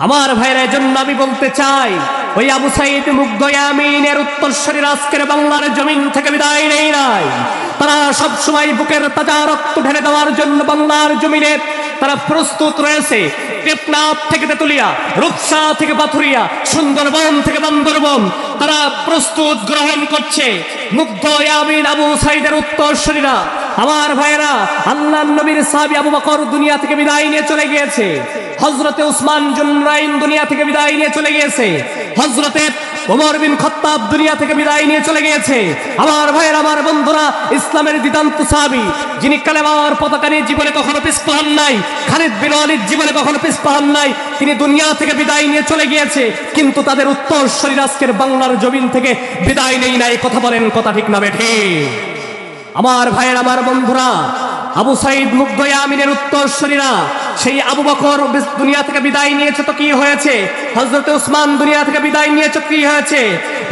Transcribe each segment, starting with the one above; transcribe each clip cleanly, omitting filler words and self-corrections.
আমার ভাইয়ের জন্য আমি বলতে চাই, ওই আবু সাঈদ মুগ্ধ ইয়ামিনের উত্তরসূরি আজকের বাংলার জমিন থেকে বিদায় নেই নাই। তারা সব সময় বুকের তাজা রক্ত ঢেলে দেওয়ার জন্য বাংলার জমিনে তারা প্রস্তুত রয়েছে। টেকনাফ থেকে তেতুলিয়া, রূপসা থেকে পাথুরিয়া, সুন্দরবন থেকে বান্দরবন তারা প্রস্তুত গ্রহণ করছে। মুগ্ধ ইয়ামিন আবু সাঈদের উত্তরসূরিরা, আমার ভাইয়েরা, আল্লাহর নবীর সাহাবী আবু বকর দুনিয়া থেকে বিদায় নিয়ে চলে গিয়েছে। হযরতে উসমান জুন্নাইন দুনিয়া থেকে বিদায় নিয়ে চলে গিয়েছে। হযরতে ওমর বিন খাত্তাব দুনিয়া থেকে বিদায় নিয়ে চলে গিয়েছে। আমার ভাইয়েরা, আমার বন্ধুরা, ইসলামের দিদান্ত সাহাবী যিনি কালেমার পতাকা নিয়ে জীবনে কখনো পিছপা নাই, খালিদ বিন ওয়ালিদ জীবনে কখনো পিছপা নাই, তিনি দুনিয়া থেকে বিদায় নিয়ে চলে গিয়েছে। কিন্তু তাদের উত্তরসূরি আজকের বাংলার জমিন থেকে বিদায় নেই নাই। কথা বলেন, কথা ঠিক না বেঠে? আমার ভাইয়ের, আমার বন্ধুরা, আবু সাঈদ মুগ্ধ ইয়ামিনের উত্তরসূরিরা, সেই আবু বকর দুনিয়া থেকে বিদায় নিয়েছে তো কি হয়েছে? হযরতে উসমান দুনিয়া থেকে বিদায় নিয়েছে তো কি হয়েছে?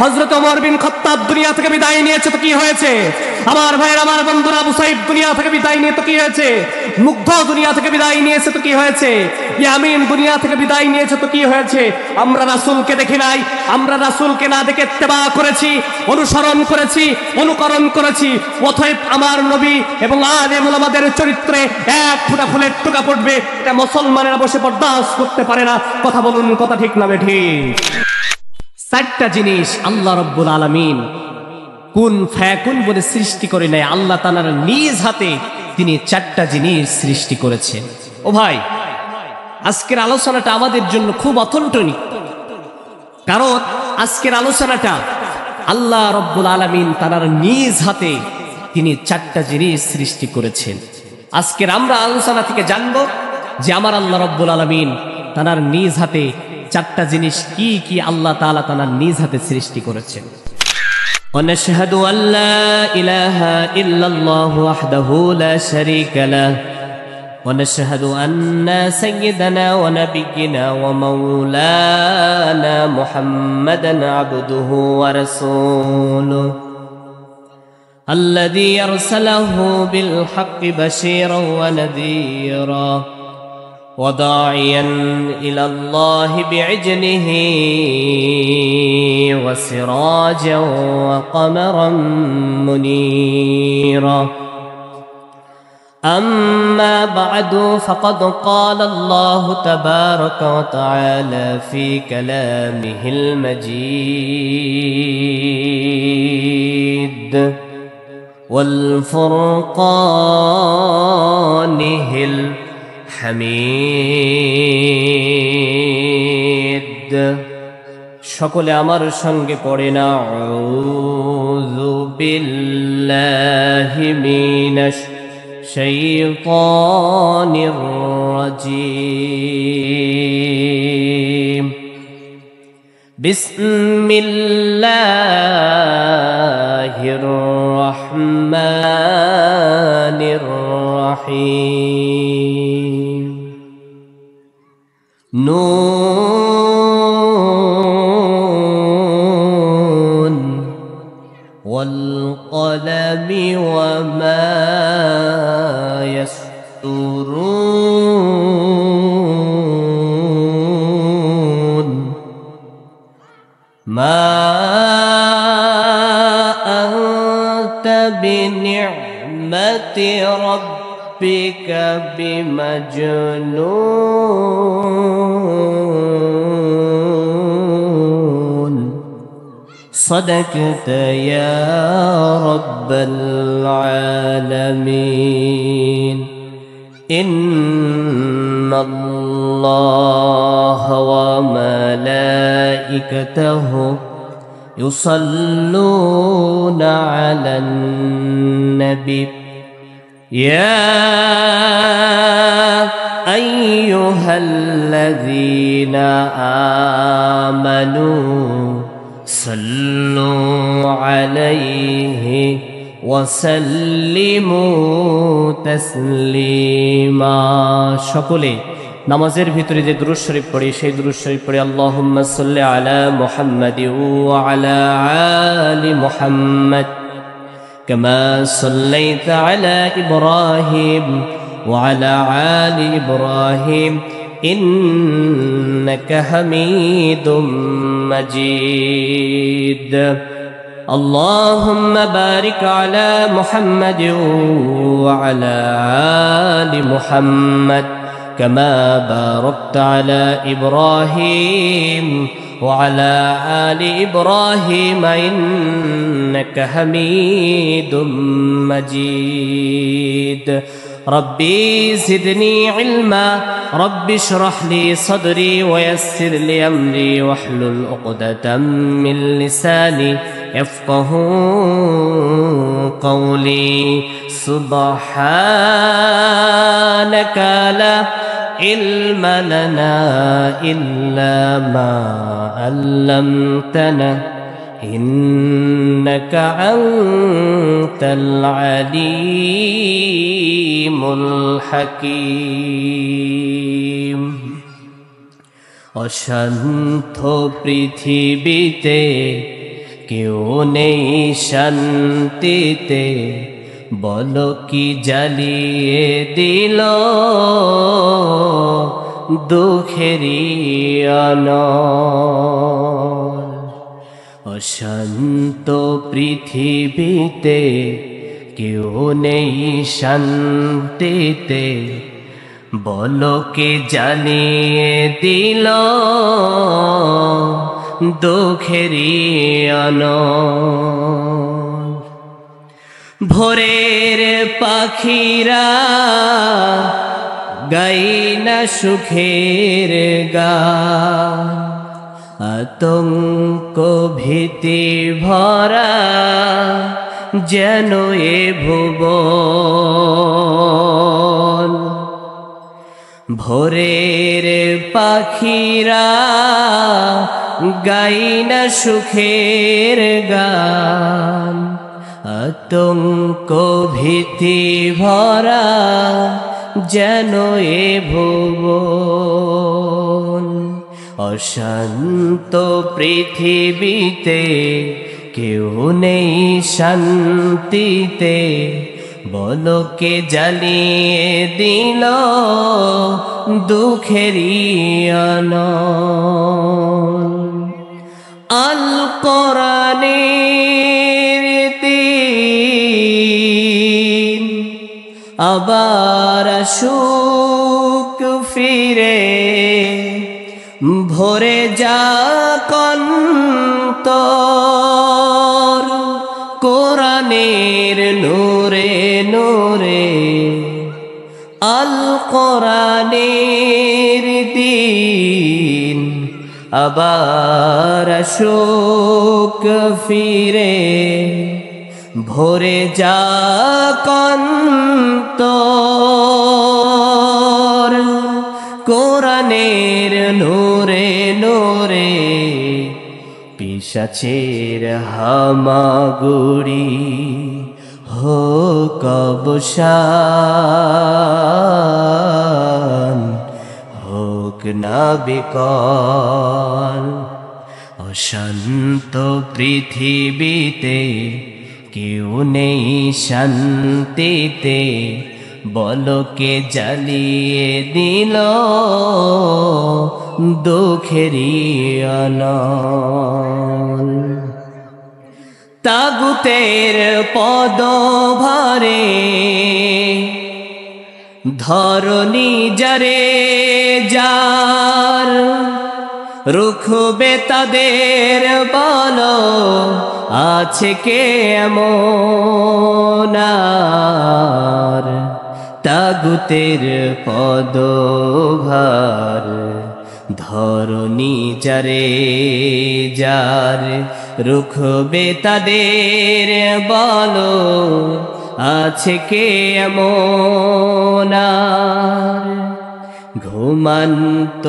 হযরত ওমর বিন খাত্তাব দুনিয়া থেকে বিদায় নিয়েছে তো কি হয়েছে? আমার ভাইয়ের, আমার বন্ধুরা, আবু সাঈদ দুনিয়া থেকে বিদায় নিয়ে তো কি হয়েছে? মুগ্ধ দুনিয়া থেকে বিদায় নিয়েছে তো কি হয়েছে? ইয়ামিন দুনিয়া থেকে বিদায় নিয়েছে তো কি হয়েছে? আমরা রাসূলকে দেখি নাই, আমরা রাসূলকে না দেখে ইত্তেবা করেছি, অনুসরণ করেছি, অনুকরণ করেছি। অতএব আমার নবী এবং আলেম ওলামাদের চরিত্রে এক ফোঁটা ফুলের টোকা পড়বে, এটা মুসলমানেরা বসে বরদাস্ত করতে পারে না। কথা বলুন, কথা ঠিক না বেঠিক? চারটা জিনিস আল্লাহ রাব্বুল আলামিন কুন ফায়াকুন বলে সৃষ্টি করে নাই। আল্লাহ তাআলার নিজ হাতে তিনি চারটা জিনিস সৃষ্টি করেছেন। ও ভাই, আজকের আলোচনাটা আমাদের জন্য খুব অথন্টনিক, কারণ আজকের আলোচনাটা আল্লাহ রাব্বুল আলামিন তাআলার নিজ হাতে তিনি চারটা জিনিস সৃষ্টি করেছেন। আজকের আমরা আলোচনা থেকে জানবো যে আমার আল্লাহ রাব্বুল আলামিন তাআলার নিজ হাতে চারটা জিনিস কি কি আল্লাহ তাআলা তাআলার নিজ হাতে সৃষ্টি করেছেন। ونشهد أن لا إله إلا الله وحده لا شريك له ونشهد أن سيدنا ونبينا ومولانا محمدا عبده ورسوله الذي أرسله بالحق بشيرا ونذيرا وداعيا إلى الله بعجله وسراجا وقمرا منيرا أما بعد فقد قال الله تبارك وتعالى في كلامه المجيد والفرقانه الحميد সকলে আমার সঙ্গে পড়েন আউযু বিল্লাহি মিনাশ শাইতানির রাজীম বিসমিল্লাহির রহমানির রহিম نون والقلم وما يسطرون ما أنت بنعمة ربك بمجنون صدقت يا رب العالمين إن الله وملائكته يصلون على النبي يا أيها الذين آمنوا صلوا عليه وسلموا تسليما সকলে নামাজের ভিতরে যে দুরূদ শরীফ পড়ি সেই দুরূদ শরীফ পড়ি আল্লাহুম্মা সাল্লি আলা মুহাম্মাদি ওয়া আলা আলি মুহাম্মাদ কামা সাল্লাইতা আলা ইব্রাহিম ওয়া আলা আলি ইব্রাহিম إنك حميد مجيد اللهم بارك على محمد وعلى آل محمد كما باركت على إبراهيم وعلى آل إبراهيم إنك حميد مجيد ربي زدني علما رب اشرح لي صدري ويسر لي أمري واحلل عقدة من لساني يفقه قولي سبحانك لا علم لنا إلا ما علمتنا إنك أنت العليم الحكيم অশান্ত পৃথিবীতে কেউ নেই শান্তিতে বলো কি জ্বালিয়ে দিল দুঃখেরই আনল অশান্ত পৃথিবীতে কেউ নেই শান্তিতে বলো কে জ্বালিয়ে দিল দুঃখেরই আনল ভোরের পাখিরা গাই না সুখের গান আতঙ্ক ভীতি ভরা যেন এ ভুবন ভোরের পাখিরা গাই না সুখের গান আতঙ্ক ভীতি ভরা যেন এ ভুবন অশান্ত পৃথিবীতে কেউ নেই শান্তিতে বলো কে জ্বালিয়ে দিল দুঃখেরই আনল আল কোরআনের দিন আবার আসুক ফিরে ভরে যাক অন্তর কোরআনের নূরে নূরে আল কোরআনের দিন আবার আসুক ফিরে ভরে যাক অন্তর কোরআনের নূরে নূরে পিশাচের হামাগুড়ি হোক অবসান হোক না বিকল অশান্ত পৃথিবীতে কেউ নেই শান্তিতে বলো কে জ্বালিয়ে দিল দুঃখেরই আনল তাগুতের পদভারে ধরণী যারে যার রুখবে তাদের বলো আছে কে এমন আর তাগুতের পদভার ধরণী যারে যার রুখবে তাদের বলো আছে কে এমন আর ঘুমান্ত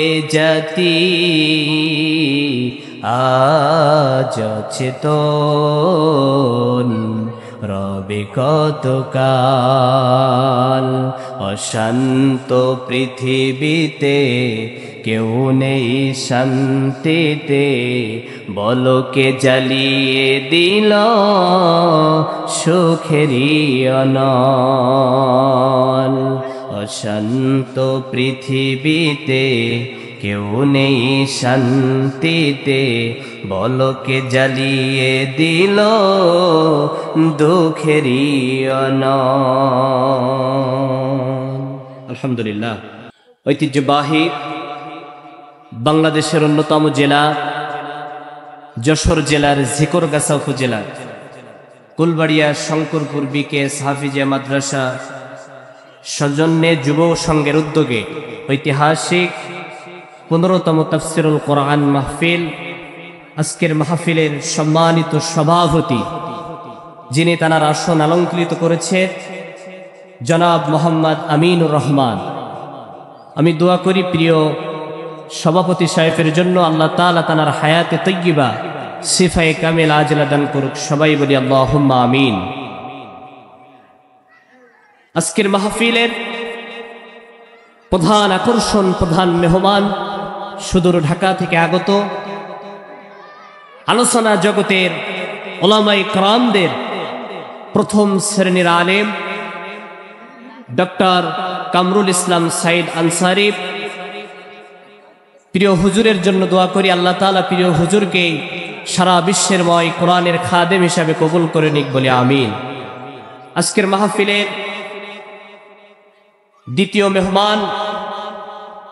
এ জাতি আজ চেতন রবে কতকাল অশান্ত পৃথিবীতে কেউ নেই শান্তিতে বলো কে জ্বালিয়ে দিল সুখেরই অনল অশান্ত পৃথিবীতে কেউ নেই শান্তিতে, বলকে জ্বালিয়ে দিল দুঃখেরই অনল। আলহামদুলিল্লাহ। ঐতিহ্যবাহী বাংলাদেশের অন্যতম জেলা যশোর জেলার ঝিকরগাছা উপজেলার কুলবাড়িয়া শঙ্করপুর বিকেএস হাফিজিয়া মাদ্রাসা সৌজন্যে যুব সংঘের উদ্যোগে ঐতিহাসিক 15তম তাফসিরুল কোরআন মাহফিল, আজকের মাহফিলের সম্মানিত সভাপতি যিনি তার আসন অলঙ্কৃত করেছেন জনাব মোহাম্মদ আমিনুর রহমান। আমি দোয়া করি প্রিয় সভাপতি সাহেবের জন্য আল্লাহ তাআলা তার হায়াতে তৈয়্যিবা সিফায়ে কামিল আজলা দান করুক। সবাই বলি আল্লাহুম্মা আমিন। আজকের মাহফিলের প্রধান আকর্ষণ, প্রধান মেহমান সুদূর ঢাকা থেকে আগত আলোচনা জগতের উলামায়ে কেরামদের প্রথম শ্রেণীর আলেম ডক্টর কামরুল ইসলাম সাইদ আনসারী। প্রিয় হুজুরের জন্য দোয়া করি আল্লাহ তাআলা প্রিয় হুজুরকে সারা বিশ্বের ময় কোরআনের খাদেম হিসাবে কবুল করে নিক বলে আমিন। আজকের মাহফিলের দ্বিতীয় মেহমান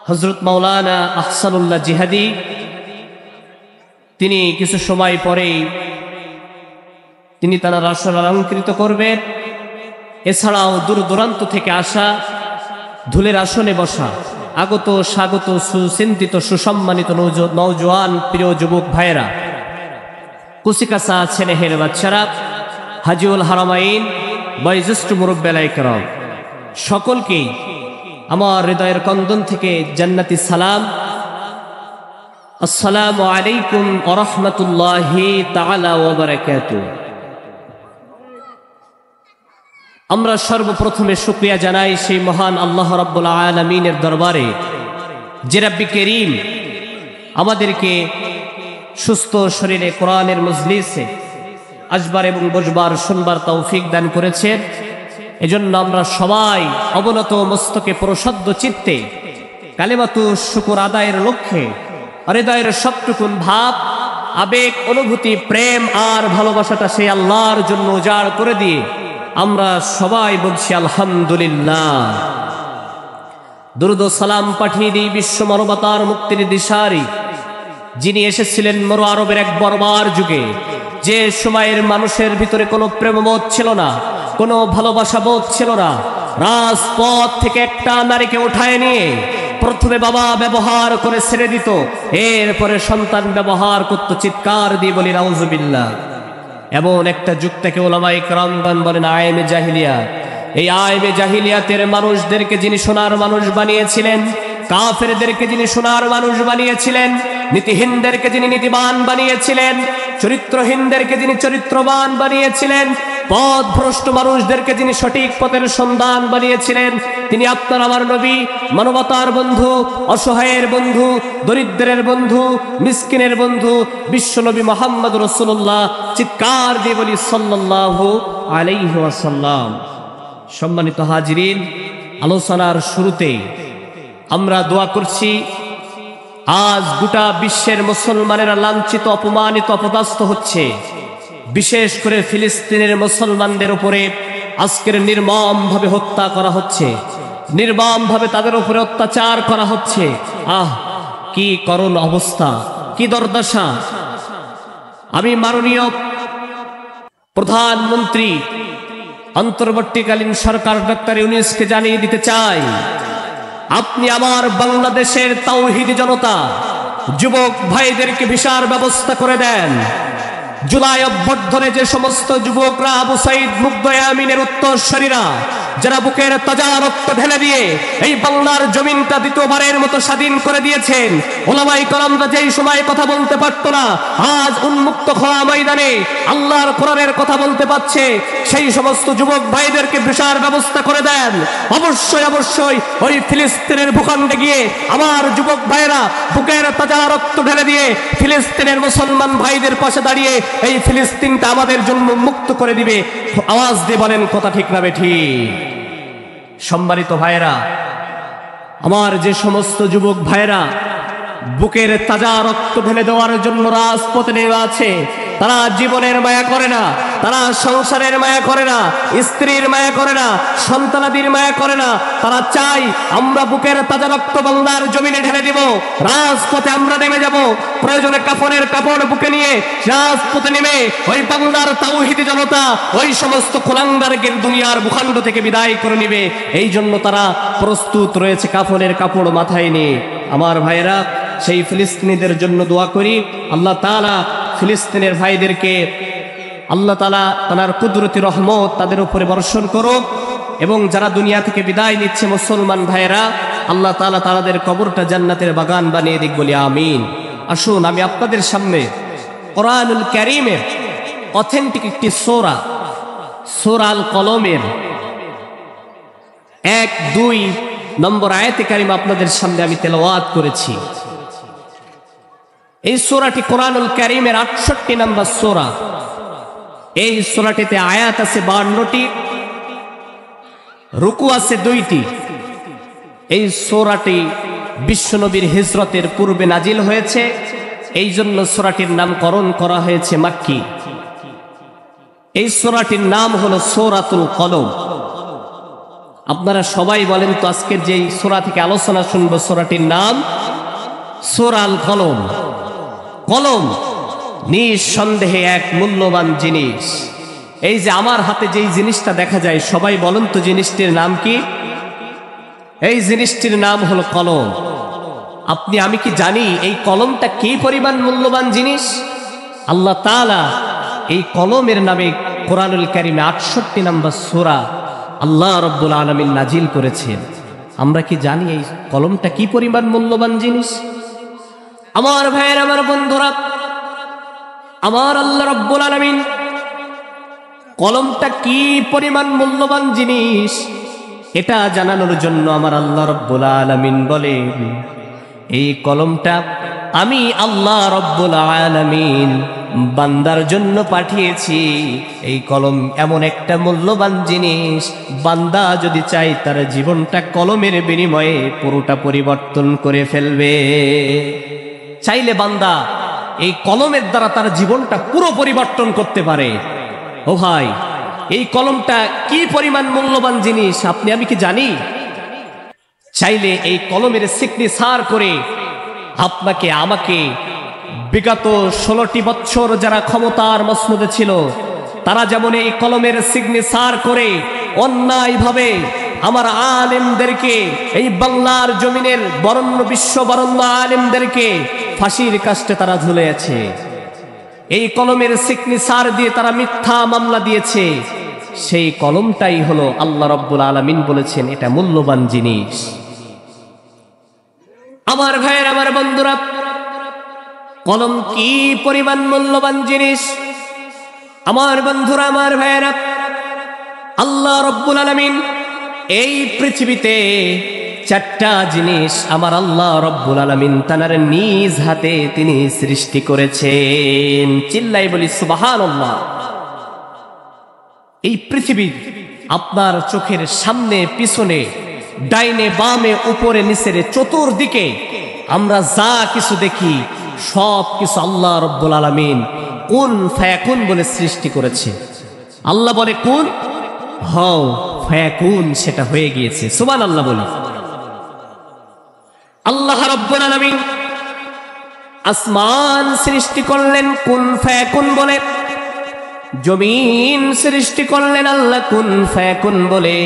হযরত মাওলানা আহসানুল্লাহ জিহাদি। তিনি কিছু সময় পরেই তিনি তার আসন অলঙ্কৃত করবেন। এছাড়াও দূর দূরান্ত থেকে আসা, ধুলের আসনে বসা আগত স্বাগত সুচিন্তিত সুসম্মানিত নওজোয়ান প্রিয় যুবক ভাইয়েরা, কুচিকাচা ছেলেহের বাচ্চারা, হাজিউল হারামাইন, বয়োজ্যেষ্ঠ মুরব্বিয়ায়ে কেরাম, সকলকেই আমার হৃদয়ের কন্দন থেকে জান্নাতি সালাম। আসসালামু আলাইকুম ওয়া রাহমাতুল্লাহি তাআলা ওয়া বারাকাতুহু। আমরা সর্বপ্রথমে শুকরিয়া জানাই সেই মহান আল্লাহ রাব্বুল আলামিনের দরবারে যে রাব্বি করিম আমাদেরকে সুস্থ শরীরে কোরআনের মজলিসে আসবার এবং বসবার শুনবার তৌফিক দান করেছেন। এজন্য আমরা সবাই অবনত মস্তকে প্রসন্ন চিত্তে কালেমাতু শুকর আদায়ের লক্ষ্যে হৃদয়ের সবটুকুন ভাব, আবেগ, অনুভূতি, প্রেম আর ভালোবাসাটা সেই আল্লাহর জন্য উজাড় করে দিয়ে আমরা সবাই বলছি আলহামদুলিল্লাহ। দুরূদ ও সালাম পাঠিয়ে দিই বিশ্ব মানবতার মুক্তির দিশারি, যিনি এসেছিলেন মরু আরবের এক বর্বর যুগে, যে সময়ের মানুষের ভিতরে কোনো প্রেমবোধ ছিল না, কোনো ভালোবাসা বোধ ছিল না। রাজপথ থেকে একটা নারীকে উঠায় নিয়ে প্রথমে বাবা ব্যবহার করে ছেড়ে দিত, এরপরে সন্তান ব্যবহার করত, চিৎকার দিয়ে বলি নাউজুবিল্লাহ। এমন একটা যুগ থেকে উলামায়ে কেরামগণ বলেন আয়েমে জাহিলিয়াত। এই আয়েমে জাহিলিয়াতের মানুষদেরকে যিনি সোনার মানুষ বানিয়েছিলেন, কাফেরদেরকে যিনি সোনার মানুষ বানিয়েছিলেন, নীতিহীনদেরকে যিনি নীতিবান বানিয়েছিলেন, চরিত্রহীনদেরকে যিনি চরিত্রবান বানিয়েছিলেন, পথভ্রষ্ট মানুষদেরকে যিনি সঠিক পথের সন্ধান বানিয়েছিলেন, তিনি আপনার আমার নবী, মানবতার বন্ধু, অসহায়ের বন্ধু, দরিদ্রের বন্ধু, মিসকিনের বন্ধু, বিশ্বনবী মুহাম্মদ রাসূলুল্লাহ। চিৎকার দিয়ে বলি সাল্লাল্লাহু আলাইহি ওয়াসাল্লাম। সম্মানিত হাজিরিন, আলোচনার শুরুতে আমরা দোয়া করছি আজ গোটা বিশ্বের মুসলমানেরা লাঞ্ছিত, অপমানিত, অপদস্থ হচ্ছে। বিশেষ করে ফিলিস্তিনের মুসলমানদের উপরে আজকের নির্মমভাবে হত্যা করা হচ্ছে, নির্মমভাবে তাদের উপরে অত্যাচার করা হচ্ছে। আহ, কি করুণ অবস্থা, কি দুর্দশা। আমি মাননীয় প্রধানমন্ত্রী, অন্তর্বর্তীকালীন সরকার ডক্টর ইউনূসকে জানিয়ে দিতে চাই, আপনি আমার বাংলাদেশের তাওহীদি জনতা যুবক ভাইদেরকে ভিসার ব্যবস্থা করে দেন। জুলাই অভ্যুত্থানে যে সমস্ত যুবকরা আবু সাঈদ মুগ্ধ ইয়ামিনের উত্তরসূরিরা যারা বুকের তাজা রক্ত ঢেলে দিয়ে এই বাংলার জমিনটা দ্বিতীয়বারের মতো স্বাধীন করে দিয়েছেন, ওলামায়ে কেরামরা যেই সময় কথা বলতে পারত না, আজ উন্মুক্ত খোলা ময়দানে আল্লাহর কোরআনের কথা বলতে পারছে, সেই সমস্ত যুবক ভাইদেরকে ভিসার ব্যবস্থা করে দেন। অবশ্যই অবশ্যই ওই ফিলিস্তিনের ভূখণ্ডে গিয়ে আমার যুবক ভাইরা বুকের তাজা রক্ত ঢেলে দিয়ে ফিলিস্তিনের মুসলমান ভাইদের পাশে দাঁড়িয়ে এই ফিলিস্তিনটা আমাদের জন্য মুক্ত করে দিবে। আওয়াজ দিয়ে বলেন কথা ঠিক না বেঠিক? সম্মানিত ভাইরা, আমার যে সমস্ত যুবক ভাইরা বুকের তাজা রক্ত ঢেলে দেওয়ার জন্য রাজপথে নেমে আছে, তারা জীবনের মায়া করে না, তারা সংসারের মায়া করে না, স্ত্রীর মায়া করে না, সন্তানাদির মায়া করে না। তারা চাই আমরা বুকের তাজা রক্ত বাংলার জমিনে ঢেলে দিব, রাজপথে আমরা নেমে যাব, প্রয়োজনে কাফনের কাপড় বুকে নিয়ে রাজপথে নেমে ওই বাংলার তাওহীদি জনতা ওই সমস্ত কুলাঙ্গারকে দুনিয়ার ভূখণ্ড থেকে বিদায় করে নেবে। এই জন্য তারা প্রস্তুত রয়েছে কাফনের কাপড় মাথায় নিয়ে। আমার ভাইরা, সেই ফিলিস্তিনিদের জন্য দোয়া করি, আল্লাহ তাআলা ফিলিস্তিনের ভাইদেরকে আল্লাহ তাআলা তার কুদরতি রহমত তাদের উপরে বর্ষণ করুক, এবং যারা দুনিয়া থেকে বিদায় নিচ্ছে মুসলমান ভাইরা, আল্লাহ তাআলা তাদের কবরটা জান্নাতের বাগান বানিয়ে দিক বলি আমিন। আসুন আমি আপনাদের সামনে কোরআনুল কারীমের অথেন্টিক একটি সূরা আল কলমের 1-2 নম্বর আয়াতে কারিমা আপনাদের সামনে আমি তেলাওয়াত করেছি। এই সূরাটি কোরআনুল কারীমের 68 নম্বর সূরা। এই সূরাটিতে আয়াত আছে 52টি, রুকু আছে 2টি। এই সূরাটি বিশ্বনবীর হিজরতের পূর্বে নাজিল হয়েছে, এই জন্য সূরাটির নামকরণ করা হয়েছে মাক্কি। এই সূরাটির নাম হলো সূরাতুল কলম। আপনারা সবাই বলেন তো, আজকের যে সূরা থেকে আলোচনা শুনবো সূরাটির নাম সূরা আল কলম। কলম নিঃসন্দেহে এক মূল্যবান জিনিস। এই যে আমার হাতে যেই জিনিসটা দেখা যায়, সবাই বলেন তো জিনিসটির নাম কি? এই জিনিসটির নাম হলো কলম। আপনি আমি কি জানি এই কলমটা কি পরিমাণ মূল্যবান জিনিস? আল্লাহ তাআলা এই কলমের নামে কোরআনুল কারীমে 68 নম্বর সূরা আল্লাহ রাব্বুল আলামিন নাজিল করেছেন। আমরা কি জানি এই কলমটা কি পরিমাণ মূল্যবান জিনিস? আমার ভাইয়ের, আমার বন্ধুরা, আমার আল্লাহ রাব্বুল আলামিন কলমটা কি পরিমাণ মূল্যবান জিনিস এটা জানানোর জন্য আমার আল্লাহ রাব্বুল আলামিন বলেন, এই কলমটা আমি আল্লাহ রাব্বুল আলামিন বান্দার জন্য পাঠিয়েছি। এই কলম এমন একটা মূল্যবান জিনিস, বান্দা যদি চায় তার জীবনটা কলমের বিনিময়ে পুরোটা পরিবর্তন করে ফেলবে। চাইলে বান্দা এই কলমের দ্বারা তার জীবনটা পুরো পরিবর্তন করতে পারে। ও ভাই, এই কলমটা কি পরিমাণ মূল্যবান জিনিস আপনি আমি কি জানি? চাইলে এই কলমের সিগনেচার করে আপনাকে আমাকে বিগত 16টি বছর যারা ক্ষমতার মসনদে ছিল, তারা যেমন এই কলমের সিগনেচার করে অন্যায়ভাবে আমার আলেমদেরকে, এই বাংলার জমিনের বরণ্য বিশ্ব বরণ্য আলেমদেরকে ফাঁসির কাস্টে তারা ঝুলিয়েছে। এই কলমের সিগনেচার দিয়ে তারা মিথ্যা মামলা দিয়েছে। সেই কলমটাই হলো আল্লাহ রাব্বুল আলামিন বলেছেন এটা মূল্যবান জিনিস। আমার ভাইয়ের, আমার বন্ধুরা, কলম কি পরিমাণ মূল্যবান জিনিস? আমার বন্ধুরা, আমার ভাইয়েরা, আল্লাহ রাব্বুল আলামিন এই পৃথিবীতে 4টা জিনিস আমার আল্লাহ রাব্বুল আলামিন তার নিজ হাতে তিনি সৃষ্টি করেছেন। চিল্লাই বলি সুবহানাল্লাহ। এই পৃথিবীর আপনার চোখের সামনে পিছনে ডাইনে বামে উপরে নিচে চতুর্দিকে আমরা যা কিছু দেখি সব কিছু আল্লাহ রাব্বুল আলামিন কুন ফায়াকুন বলে সৃষ্টি করেছে। আল্লাহ বলে কুন হও, ফায়াকুন সেটা হয়ে গিয়েছে। সুবহানাল্লাহ বলি। আল্লাহ রাব্বুল আলামিন আসমান সৃষ্টি করলেন কুন ফায়াকুন বলে, জমিন সৃষ্টি করলেন আল্লাহ কুন ফায়াকুন বলে,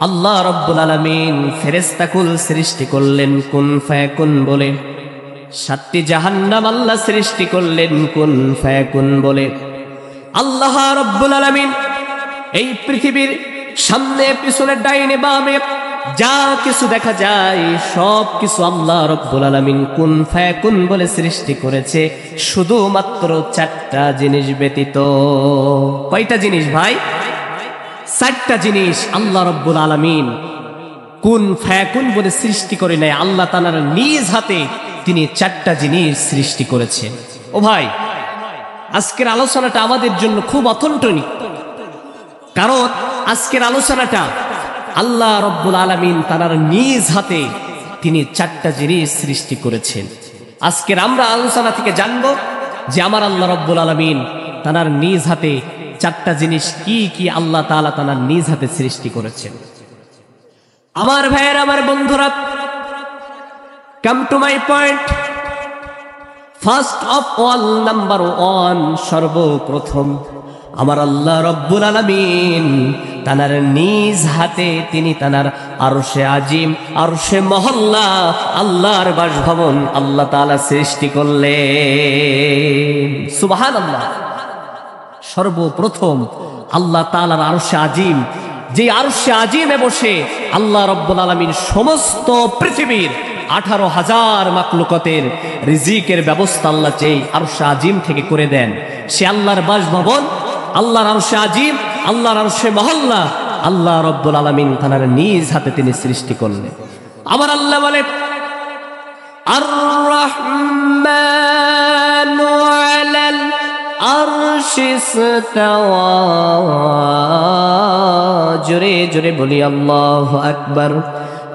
আল্লাহ রাব্বুল আলামিন ফেরেশতাকুল সৃষ্টি করলেন কুন ফায়াকুন বলে, 7টি জাহান্নাম আল্লাহ সৃষ্টি করলেন কুন ফায়াকুন বলে। আল্লাহ রাব্বুল আলামিন এই পৃথিবীর সামনে পিছনে ডাইনে বামে যা কিছু দেখা যায় সব কিছু আল্লাহ রাব্বুল আলামিন কুন ফায়াকুন বলে সৃষ্টি করেছে, শুধুমাত্র 4টা জিনিস ব্যতীত। কয়টা জিনিস ভাই? 4টা জিনিস আল্লাহ রাব্বুল আলামিন কুন ফায়াকুন বলে সৃষ্টি করে নাই, আল্লাহ তাআলার নিজ হাতে তিনি 4টা জিনিস সৃষ্টি করেছেন। ও ভাই, আজকের আলোচনাটা আমাদের জন্য খুব অথন্টনিক, কারণ আজকের আলোচনাটা আল্লাহ রব্বুল আলামিন তার নিজ হাতে তিনি 4টা জিনিস সৃষ্টি করেছেন। আজকের আমরা আলোচনা থেকে জানব যে আমার আল্লাহ রব্বুল আলামিন তার নিজ হাতে 4টা জিনিস কি কি আল্লাহ তাআলা তার নিজ হাতে সৃষ্টি করেছেন। আমার ভাইয়ের, আমার বন্ধুরা, come to my point. First of all, number 1, সর্বপ্রথম আমার আল্লাহ রব্বুল আলামিন তানার নিজ হাতে তিনি তানার আরশে আজিম, আরশে মহল্লা, আল্লাহর বাসভবন আল্লাহ তাআলা সৃষ্টি করলেন। সুবহানাল্লাহ। সর্বপ্রথম আল্লাহ তাআলার আরশে আজিম, যে আরশে আজিমে বসে আল্লাহ রব্বুল আলামিন সমস্ত পৃথিবীর 18,000 মাখলুকাতের রিজিকের ব্যবস্থা আল্লাহ চেয়ে আরশে আজিম থেকে করে দেন। সে আল্লাহর বাসভবন, আল্লাহর আরশে আজিম, আল্লাহর আরশে মহল্লা আল্লাহ রব্বুল আলামিন তার নিজ হাতে তিনি সৃষ্টি করলেন। আমার আল্লাহ বলে আর রহমানু আলাল আরশি ইসতাওয়া। জোরে জোরে বলি আল্লাহু আকবার।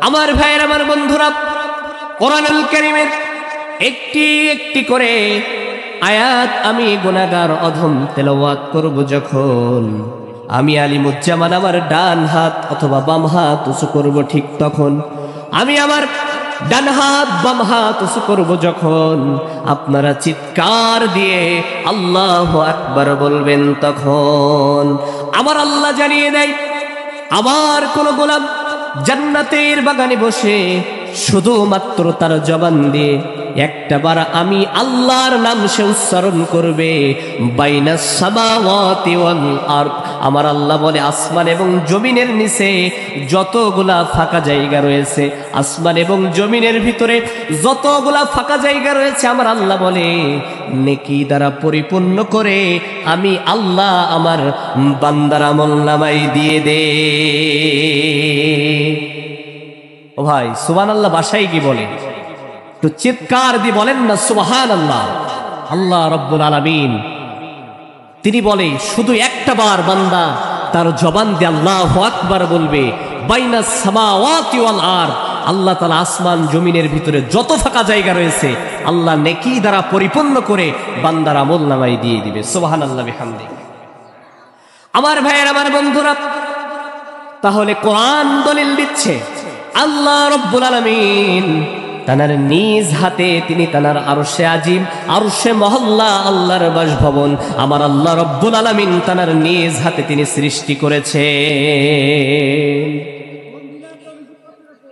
আমার ভাইয়ের, আমার বন্ধুরা, কোরআনুল কারীমের একটি একটি করে আয়াত আমি গুনাহগার অধম তেলাওয়াত করব, যখন আমি আলিমুজ্জামান আমার ডান হাত অথবা বাম হাত উঁচু করব, ঠিক তখন আমি আমার ডান হাত বাম হাত উঁচু করব, যখন আপনারা চিৎকার দিয়ে আল্লাহু আকবার বলবেন, তখন আমার আল্লাহ জানিয়ে দেয় আমার কোন গোলাম জান্নাতের বাগানে বসে শুধুমাত্র তার জবান দিয়ে একটাবার আমি আল্লাহর নাম সে উচ্চারণ করবে, বাইনাস সামাওয়াতি ওয়াল আরদ। আমার আল্লাহ বলে আসমান এবং জমিনের নিচে যতগুলা ফাঁকা জায়গা রয়েছে, আসমান এবং জমিনের ভিতরে যতগুলা ফাঁকা জায়গা রয়েছে, আমার আল্লাহ বলে নেকি দ্বারা পরিপূর্ণ করে আমি আল্লাহ আমার বান্দার আমলনামায় দিয়ে দে। ও ভাই, সুবহানাল্লাহ ভাষায় কি বলেন? একটু চিৎকার দিয়ে বলেন না সুবহানাল্লাহ। আল্লাহ রব্বুল আলামিন তিনি বলে শুধু একটা বার বান্দা তার জবান দিয়ে আল্লাহু আকবার বলবে, বাইনাস সামাওয়াতি ওয়াল আরদ, আল্লাহ তাআলা আসমান জমিনের ভিতরে যত ফাঁকা জায়গা রয়েছে আল্লাহ নেকি দ্বারা পরিপূর্ণ করে বান্দার আমলনামায় দিয়ে দিবে। সুবহানাল্লাহ বিহামদিহি। আমার ভাইয়ের, আমার বন্ধুরা, তাহলে কোরআন দলিল দিচ্ছে আল্লাহ রব্বুল আলামিন তানার নিজ হাতে তিনি তানার আরশে আজিম, আরশে মহল্লা, আল্লাহর বাসভবন আমার আল্লাহ রব্বুল আলামিন তানার নিজ হাতে তিনি সৃষ্টি করেছেন।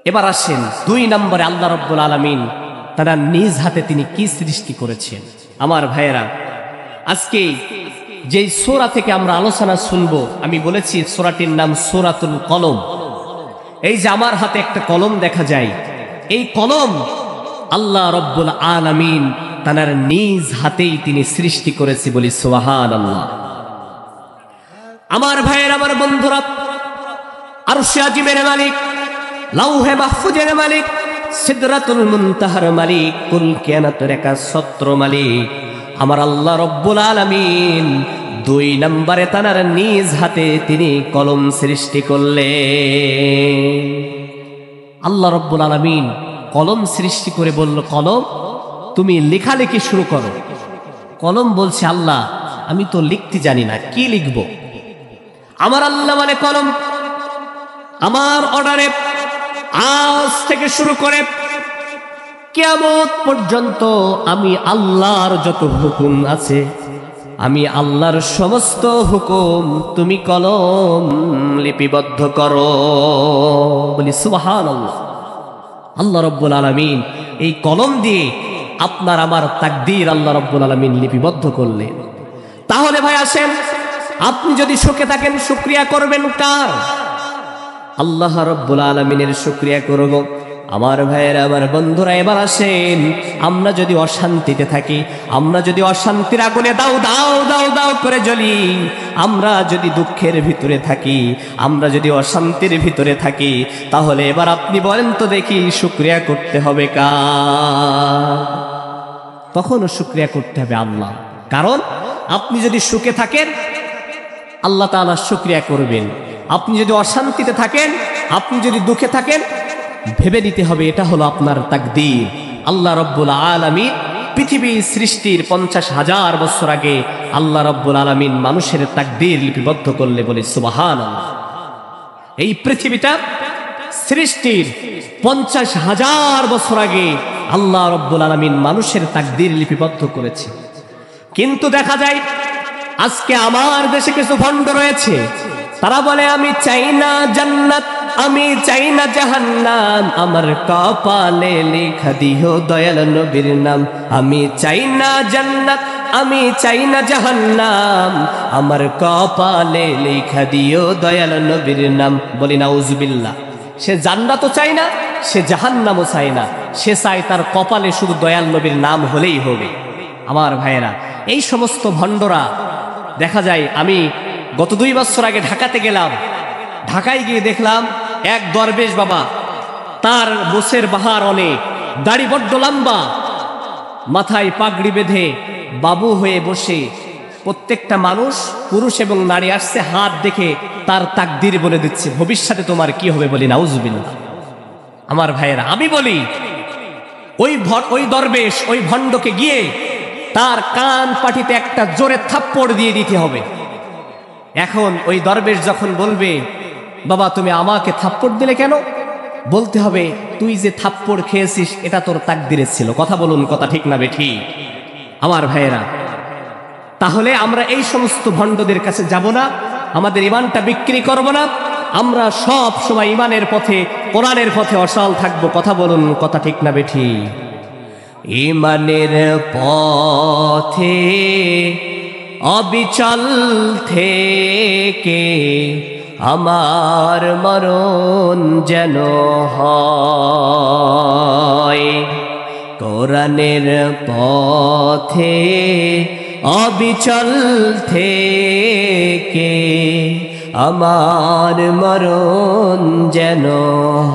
এবার আসেন 2 নম্বরে, আল্লাহ রব্বুল আলামিন তানার নিজ হাতে তিনি কি সৃষ্টি করেছেন। আমার ভাইয়েরা, আজকে যেই সূরা থেকে আমরা আলোচনা শুনবো, আমি বলেছি সূরাটির নাম সূরাতুল কলম। এই যে আমার হাতে একটা কলম দেখা যায়, এই কলম আল্লাহ রব্বুল আলামিন তানার নিজ হাতেই তিনি সৃষ্টি করেছে, বলি সুবহানাল্লাহ। আমার ভাইয়ের, আমার বন্ধুরা, আরশে আজিমের মালিক, লাউহে মাহফুজের মালিক, সিদরাতুল মুনতাহার মালিক, কুল কিয়ানাতের একাছত্র মালিক আমার আল্লাহ রব্বুল আলামিন 2 নম্বরে তানার নিজ হাতে তিনি কলম সৃষ্টি করলেন। আল্লাহ রব্বুল আলামিন কলম সৃষ্টি করে বলল, কলম তুমি লেখালেখি শুরু করো। কলম বলছে, আল্লাহ আমি তো লিখতে জানি না, কি লিখব? আমার আল্লাহ মানে কলম আমার অর্ডারে আজ থেকে শুরু করে কিয়ামত পর্যন্ত আমি আল্লাহর যত হুকুম আছে, আমি আল্লাহর সমস্ত হুকুম তুমি কলম লিপিবদ্ধ করো, বলি সুবহানাল্লাহ। আল্লাহ রব্বুল আলামিন এই কলম দিয়ে আপনার আমার তাকদীর আল্লাহ রব্বুল আলামিন লিপিবদ্ধ করলেন। তাহলে ভাই আসেন, আপনি যদি সুখে থাকেন শুকরিয়া করবেন কার? আল্লাহ রব্বুল আলামিনের শুকরিয়া করব। আমার ভাইয়েরা, আমার বন্ধুরা, এবার আসেন, আমরা যদি অশান্তিতে থাকি, আমরা যদি অশান্তির আগুনে দাও দাও দাও দাও করে জ্বলি, আমরা যদি দুঃখের ভিতরে থাকি, আমরা যদি অশান্তির ভিতরে থাকি, তাহলে এবার আপনি বলেন তো দেখি শুকরিয়া করতে হবে কার? তখনও শুকরিয়া করতে হবে আল্লাহ। কারণ আপনি যদি সুখে থাকেন আল্লাহ তাআলা শুকরিয়া করবেন, আপনি যদি অশান্তিতে থাকেন, আপনি যদি দুঃখে থাকেন, ভেবে নিতে হবে এটা হলো আপনার তাকদীর। আল্লাহ রব্বুল আলামিন পৃথিবী সৃষ্টির 50,000 বছর আগে আল্লাহ রব্বুল আলামিন মানুষের তাকদীর লিপিবদ্ধ করলে বলে সুবহানাল্লাহ। এই পৃথিবীটা সৃষ্টির 50,000 বছর আগে আল্লাহ রব্বুল আলামিন মানুষের তাকদীর লিপিবদ্ধ করেছে। কিন্তু দেখা যায় আজকে আমার দেশে কিছু ভণ্ড রয়েছে, তারা বলে আমি চাই না জান্নাত, আমি চাই না জাহান্নাম, আমার কপালে লেখা দিও দয়াল নবীর নাম। আমি চাই না জান্নাত, আমি চাই না জাহান্নাম, আমার কপালে লেখা দিও দয়াল নবীর নাম। বলি নাউজুবিল্লাহ। সে জান্নাতও চাই না, সে জাহান্নামও চাই না, সে চায় তার কপালে শুধু দয়াল নবীর নাম হলেই হবে। আমার ভাইয়েরা, এই সমস্ত ভণ্ডরা দেখা যায়, আমি গত 2 বছর আগে ঢাকাতে গেলাম, ঢাকায় গিয়ে দেখলাম এক দরবেশ বাবা, তার গোছের বাহার অনেক, দাড়ি বড্ড লম্বা, মাথায় পাগড়ি বেঁধে বাবু হয়ে বসে প্রত্যেকটা মানুষ পুরুষ এবং নারী আসছে, হাত দেখে তার তাকদীর বলে দিচ্ছে, ভবিষ্যতে তোমার কি হবে। বলি নাউজুবিল্লাহ। আমার ভাইয়েরা, আমি বলি ওই দরবেশ ওই ভণ্ডকে গিয়ে তার কান পাটিতে একটা জোরে থাপ্পড় দিয়ে দিতে হবে। এখন ওই দরবেশ যখন বলবে বাবা তুমি আমাকে থাপ্পড় দিলে কেন, বলতে হবে তুই যে থাপ্পড় খেয়েছিস এটা তোর তাকদীরে ছিল। কথা বলুন, কথা ঠিক না বেঠিক? আমার ভাইয়েরা, তাহলে আমরা এই সমস্ত ভণ্ডদের কাছে যাব না, আমাদের ইমানটা বিক্রি করব না, আমরা সব সময় ইমানের পথে, কোরআনের পথে অচল থাকবো। কথা বলুন, কথা ঠিক না বেঠিক? ইমানের পথে অবিচল থেকে আমার মরণ যেন হয়, কোরআনের পথে অবিচল থেকে আমার মরণ যেন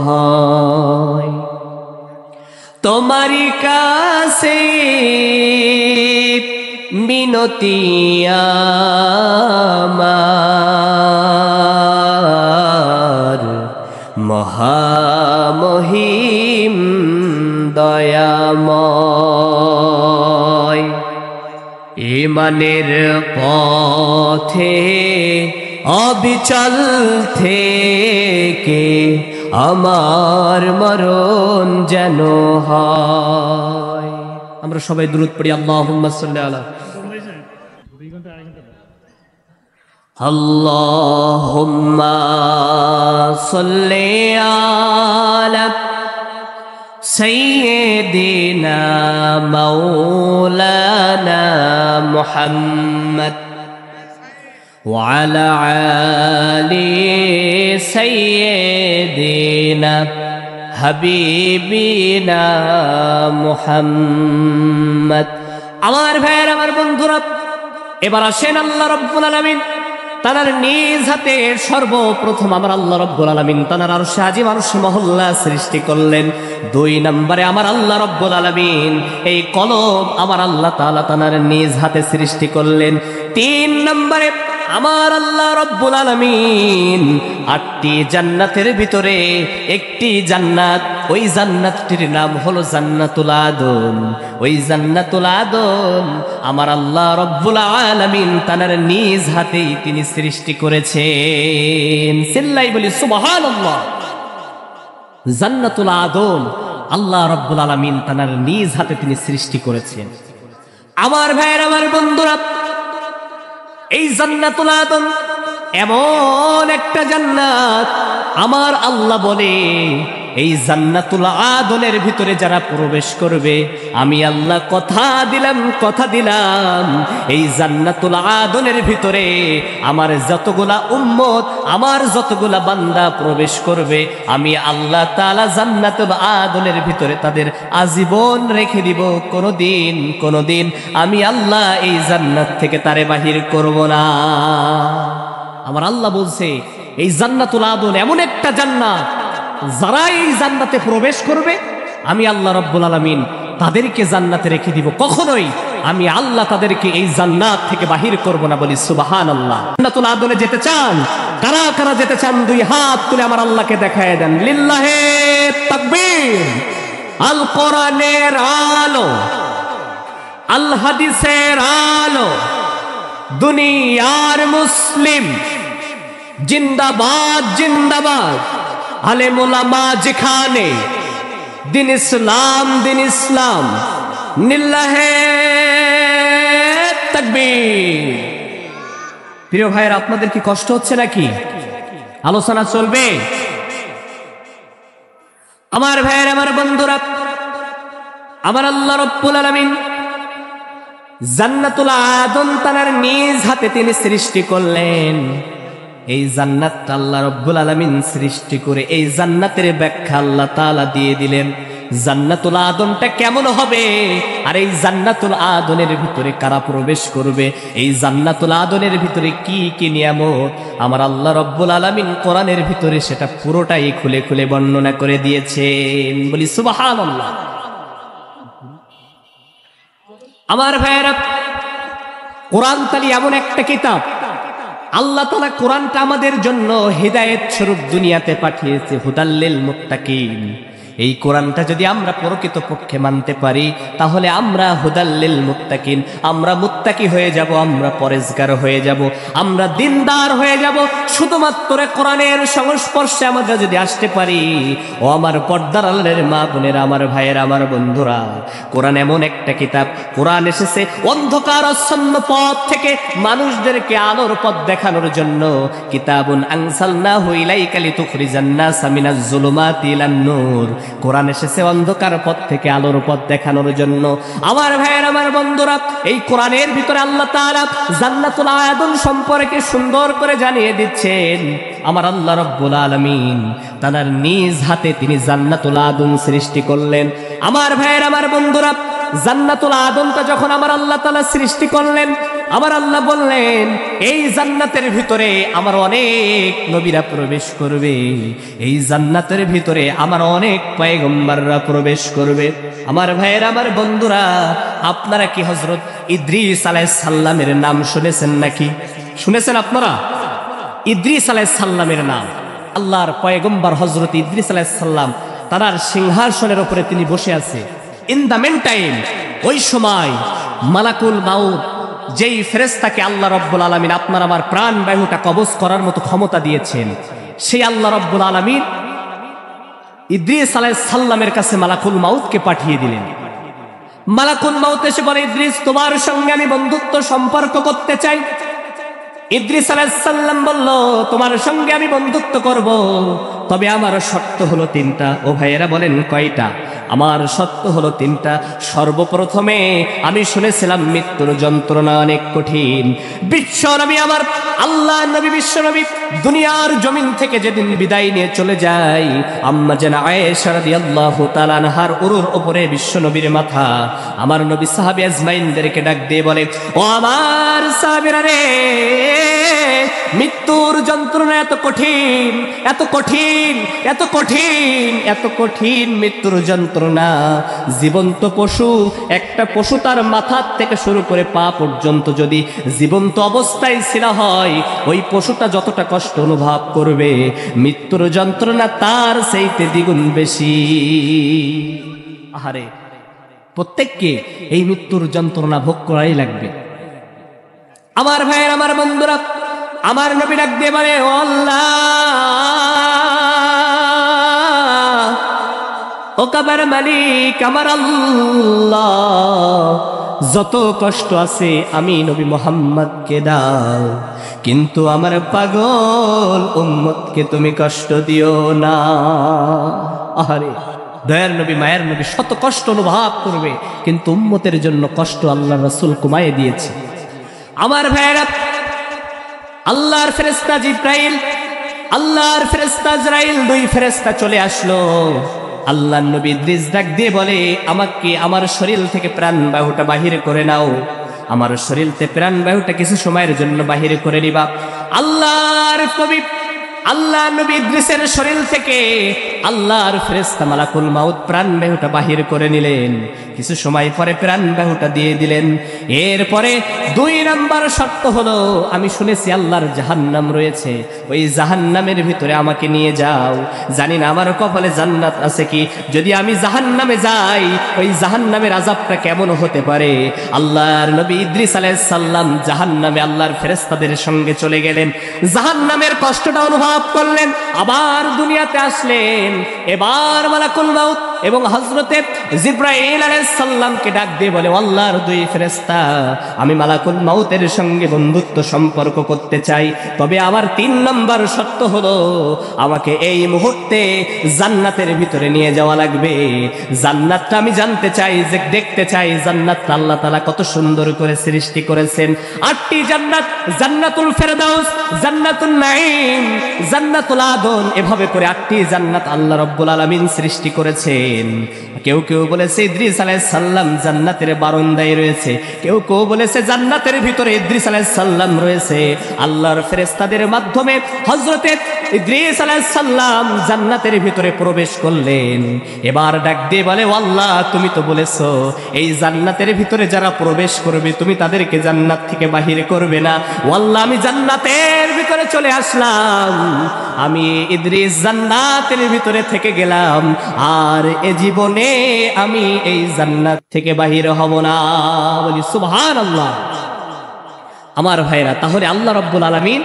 হয়। তোমারি কাছে মিনতি আমার, মহামহিম দয়াময়। ইমানের পথে অবিচল থেকে আমার মরণ যেন হয়। আমরা সবাই দুরূদ পড়ি, আল্লাহুম্মা সাল্লি আলা আল্লাহুম্মা সাল্লি আলা সাইয়্যিদিনা মাওলানা মুহাম্মদ ওয়া আলা আলি সাইয়্যিদিনা হাবিবিনা মুহাম্মদ। আমার ভাইয়ের, আমার বন্ধুরা, এবার আসেন আল্লাহ রাব্বুল আলামিন তার নিজ হাতে সর্বপ্রথম আমার আল্লাহ রাব্বুল আলামিন তার আরশে আজিম আরশে মহল্লা সৃষ্টি করলেন। 2 নম্বরে আমার আল্লাহ রাব্বুল আলামিন এই কলম আমার আল্লাহ তাআলা তার নিজ হাতে সৃষ্টি করলেন। 3 নম্বরে আমার আল্লাহ রাব্বুল আলামিন 8টি জান্নাতের ভিতরে একটি জান্নাত, ওই জান্নাতটির নাম হলো জান্নাতুল আদন। ওই জান্নাতুল আদন আমার আল্লাহ রাব্বুল আলামিন তার নিজ হাতেই তিনি সৃষ্টি করেছেন। চিল্লাই বলি সুবহানাল্লাহ। জান্নাতুল আদন আল্লাহ রাব্বুল আলামিন তার নিজ হাতে তিনি সৃষ্টি করেছেন। আমার ভাইয়ের, আমার বন্ধুরা, এই জান্নাতুল আদন এমন একটা জান্নাত, আমার আল্লাহ বলে এই জান্নাতুল আদনের ভিতরে যারা প্রবেশ করবে, আমি আল্লাহ কথা দিলাম এই জান্নাতুল আদনের ভিতরে আমার যতগুলা উম্মত, আমার যতগুলা বান্দা প্রবেশ করবে, আমি আল্লাহ তাআলা জান্নাতুল আদনের ভিতরে তাদের আজীবন রেখে দিব। কোনদিন আমি আল্লাহ এই জান্নাত থেকে তারে বাহির করব না। আমার আল্লাহ বলছে এই জান্নাতুল আদন এমন একটা জান্নাত, যারা এই জান্নাতে প্রবেশ করবে আমি আল্লাহ রাব্বুল আলামিন তাদেরকে জান্নাতে রেখে দিব, কখনোই আমি আল্লাহ তাদেরকে এই জান্নাত থেকে বাহির করব না। বলি সুবহানাল্লাহ। জান্নাতুল আদনে যেতে চান? কারা কারা যেতে চান দুই হাত তুলে আমার আল্লাহকে দেখায় দেন। লিল্লাহে তাকবীর। আল কোরআনের আলো, আল হাদিসের আলো, দুনিয়ার মুসলিম জিন্দাবাদ জিন্দাবাদ। আলেম ওলামা যেখানে, দিন ইসলাম দিন ইসলাম। লিল্লাহে তাকবীর। প্রিয় ভাইয়ের, আপনাদের কি কষ্ট হচ্ছে নাকি? আলোচনা চলবে? আমার ভাইয়ের, আমার বন্ধুরা, আমার আল্লাহ রাব্বুল আলামিন জান্নাতুল আদন তার নিজ হাতে তিনি সৃষ্টি করলেন। এই জান্নাতটা আল্লাহ রাব্বুল আলামিন সৃষ্টি করে এই জান্নাতের ব্যাখ্যা আল্লাহ তাআলা দিয়ে দিলেন। জান্নাতুল আদনটা কেমন হবে, আর এই জান্নাতুল আদনের ভিতরে কারা প্রবেশ করবে, এই জান্নাতুল আদনের ভিতরে কি কি নিয়ামত, আমার আল্লাহ রাব্বুল আলামিন কোরআনের ভিতরে সেটা পুরোটাই খুলে খুলে বর্ণনা করে দিয়েছেন। বলি সুবহানাল্লাহ। আমার ভাইয়েরা, কোরআন তালি এমন একটা কিতাব, আল্লাহ তাআলা কোরআনটা আমাদের জন্য হিদায়াত স্বরূপ দুনিয়াতে পাঠিয়েছে, হুদাল্লিল মুত্তাকিন। এই কোরআনটা যদি আমরা প্রকৃতপক্ষে মানতে পারি, তাহলে আমরা হুদাল্লিল মুত্তাকিন, আমরা মুত্তাকি হয়ে যাব, আমরা পরেজগার হয়ে যাব, আমরা দিনদার হয়ে যাব। শুধুমাত্র কোরআনের সংস্পর্শে আমরা যদি আসতে পারি, ও আমার পর্দার আলের মা বোনেরা, আমার ভাইয়েরা, আমার বন্ধুরা, কোরআন এমন একটা কিতাব, কোরআন এসেছে অন্ধকার আচ্ছন্ন পথ থেকে মানুষদেরকে আলোর পথ দেখানোর জন্য। কিতাবুন আনসালনাহু ইলাইকা লিতুখরিজান নাসা মিনাজ যুলুমাতি ইলান নূর। কোরআন এসেছে অন্ধকার পথ থেকে আলোর পথ দেখানোর জন্য। আমার ভাইয়ের, আমার বন্ধুরা, এই কোরআনের ভিতরে আল্লাহ তাআলা জান্নাতুল আদন সম্পর্কে সুন্দর করে জানিয়ে দিচ্ছেন। আমার আল্লাহ রাব্বুল আলামিন তার নিজ হাতে তিনি জান্নাতুল আদন সৃষ্টি করলেন। আমার ভাইয়ের, আমার বন্ধুরা, জান্নাতুল আদনটা যখন আমার আল্লাহ তাআলা সৃষ্টি করলেন, আমার আল্লাহ বললেন এই জান্নাতের ভিতরে আমার অনেক নবীরা প্রবেশ করবে, এই জান্নাতের ভিতরে আমার অনেক পয়গম্বররা প্রবেশ করবে। আমার ভাইয়েরা, আমার বন্ধুরা, আপনারা কি হযরত ইদ্রিস আলাইহিস সালামের নাম শুনেছেন নাকি? শুনেছেন আপনারা? ইদ্রিস আলাইহিস সালামের নাম, আল্লাহর পয়গম্বর হযরত ইদ্রিস আলাইহিস সালাম তার সিংহাসনের উপরে তিনি বসে আছে। ইন দ্য মেন টাইম, ওই সময় মালাকুল মাউত, যেই ফেরেশতাকে আল্লাহ রাব্বুল আলামিন আপনার আমার প্রাণ বায়ুটা কবজ করার মতো ক্ষমতা দিয়েছেন, সেই আল্লাহ রাব্বুল আলামিন ইদ্রিস আলাইহিস সালামের কাছে মালাকুল মাউতকে পাঠিয়ে দিলেন। মালাকুল মাউত এসে বলে, ইদ্রিস, তোমার সঙ্গে আমি বন্ধুত্ব সম্পর্ক করতে চাই। ইদ্রিস আলাইহিস সালাম বলল, তোমার সঙ্গে আমি বন্ধুত্ব করব, তবে আমার শর্ত হলো 3টা। ও ভাইয়েরা বলেন কয়টা? আমার শর্ত হলো 3টা। সর্বপ্রথমে আমি শুনেছিলাম মৃত্যুর যন্ত্রণা অনেক কঠিন। বিশ্ব নবী, আমার আল্লাহ নবী বিশ্ব নবী দুনিয়ার জমিন থেকে যেদিন বিদায় নিয়ে চলে যায়, আম্মা জান আয়েশা রাদিয়াল্লাহু তাআলা আনহার উরুর উপরে বিশ্ব নবীর মাথা। আমার নবী সাহাবী আজমাইনদেরকে ডাক দিয়ে বলে, ও আমার সাহাবীরা রে, মৃত্যুর যন্ত্রণা এত কঠিন, এত কঠিন, এত কঠিন, এত কঠিন মৃত্যুর যন্ত্রণা। জীবন্ত পশু, একটা পশু তার মাথার থেকে শুরু করে পা পর্যন্ত যদি জীবন্ত অবস্থায় ছিল হয়, ওই পশুটা যতটা কষ্ট অনুভব করবে, মৃত্যুর যন্ত্রণা তার চাইতে দ্বিগুণ বেশি। আহারে, প্রত্যেককে এই মৃত্যুর যন্ত্রণা ভোগ করাই লাগবে। আমার ভাইয়ের, আমার বন্ধুরা, আমার নবী ডাক দিয়ে বলে, ও আল্লাহ, ও কাবার মালিক, আমার আল্লাহ, যত কষ্ট আছে আমি নবী মুহাম্মদকে দাও, কিন্তু আমার পাগল উম্মতকে তুমি কষ্ট দিও না। আহারে, দয়ার নবী, মায়ের নবী শত কষ্ট অনুভব করবে, কিন্তু উম্মতের জন্য কষ্ট আল্লাহ রাসূল কমায়ে দিয়েছে। আমার ভাইয়েরা, আল্লাহর ফেরেশতা জিব্রাইল, আল্লাহর ফেরেশতা আজরাইল, 2 ফেরেশতা চলে আসলো। আল্লাহর নবী ইদ্রিস ডাক দিয়ে বলে, আমাকে আমার শরীর থেকে প্রাণ বায়ুটা বাহির করে নাও, আমার শরীর থেকে প্রাণ বায়ুটা কিছু সময়ের জন্য বাহির করে নিবা। আল্লাহর নবী ইদ্রিসের শরীর থেকে আল্লাহর ফেরেশতা মালাকুল মাউত প্রাণ বায়ুটা বাহির করে নিলেন। কিছু সময় পরে প্রাণ বায়ুটা দিয়ে দিলেন। এরপরে 2 নাম্বার শর্ত হলো, আমি শুনেছি আল্লাহর জাহান্নাম রয়েছে, ওই জাহান্নামের ভিতরে আমাকে নিয়ে যাও। জানি না আমার কপালে জান্নাত আছে কি, যদি আমি জাহান্নামে যাই ওই জাহান্নামের আযাবটা কেমন হতে পারে। আল্লাহর নবী ইদ্রিস আলাইহিস সালাম জাহান্নামে আল্লাহর ফেরেশতাদের সঙ্গে চলে গেলেন, জাহান্নামের কষ্টটা অনুভব করলেন, আবার দুনিয়াতে আসলেন। এবার মালাকুল মাউত এবং হযরতে জিবরাইল আলাইহিস সালামকে ডাক দিয়ে বলে, আল্লাহর 2 ফেরেশতা, আমি মালাকুল মাউতের সঙ্গে বন্ধুত্ব সম্পর্ক করতে চাই, তবে আমার 3 নম্বর শর্ত হলো আমাকে এই মুহূর্তে জান্নাতের ভিতরে নিয়ে যাওয়া লাগবে। জান্নাতটা আমি জানতে চাই, যে দেখতে চাই জান্নাতটা আল্লাহ তাআলা কত সুন্দর করে সৃষ্টি করেছেন। 8টি জান্নাত, জান্নাতুল ফেরদাউস, জান্নাতুন নাঈম, জান্নাতুল আদন, এভাবে করে 8টি জান্নাত আল্লাহ রাব্বুল আলামিন সৃষ্টি করেছেন। কেউ কেউ বলেছে ইদ্রিস আলাইহিস সালাম জান্নাতের বারান্দায় রয়েছে, কেউ কেউ বলেছে জান্নাতের ভিতরে ইদ্রিস আলাইহিস সালাম রয়েছে। আল্লাহর ফেরেশতাদের মাধ্যমে হযরতে ইদ্রিস আলাইহিস সালাম জান্নাতের ভিতরে প্রবেশ করলেন। এবার ডাক দিয়ে বলে, ও আল্লাহ, তুমি তো বলেছো এই জান্নাতের ভিতরে যারা প্রবেশ করবে তুমি তাদেরকে জান্নাত থেকে বাহির করবে না। ও আল্লাহ, আমি জান্নাতের ভিতরে চলে আসলাম, আমি ইদ্রিস জান্নাতের ভিতরে থেকে গেলাম, আর এ জীবনে আমি এই জান্নাত থেকে বাহির হব না। বলি সুবহানাল্লাহ। আমার ভাইরা, তাহলে আল্লাহ রাব্বুল আলামিন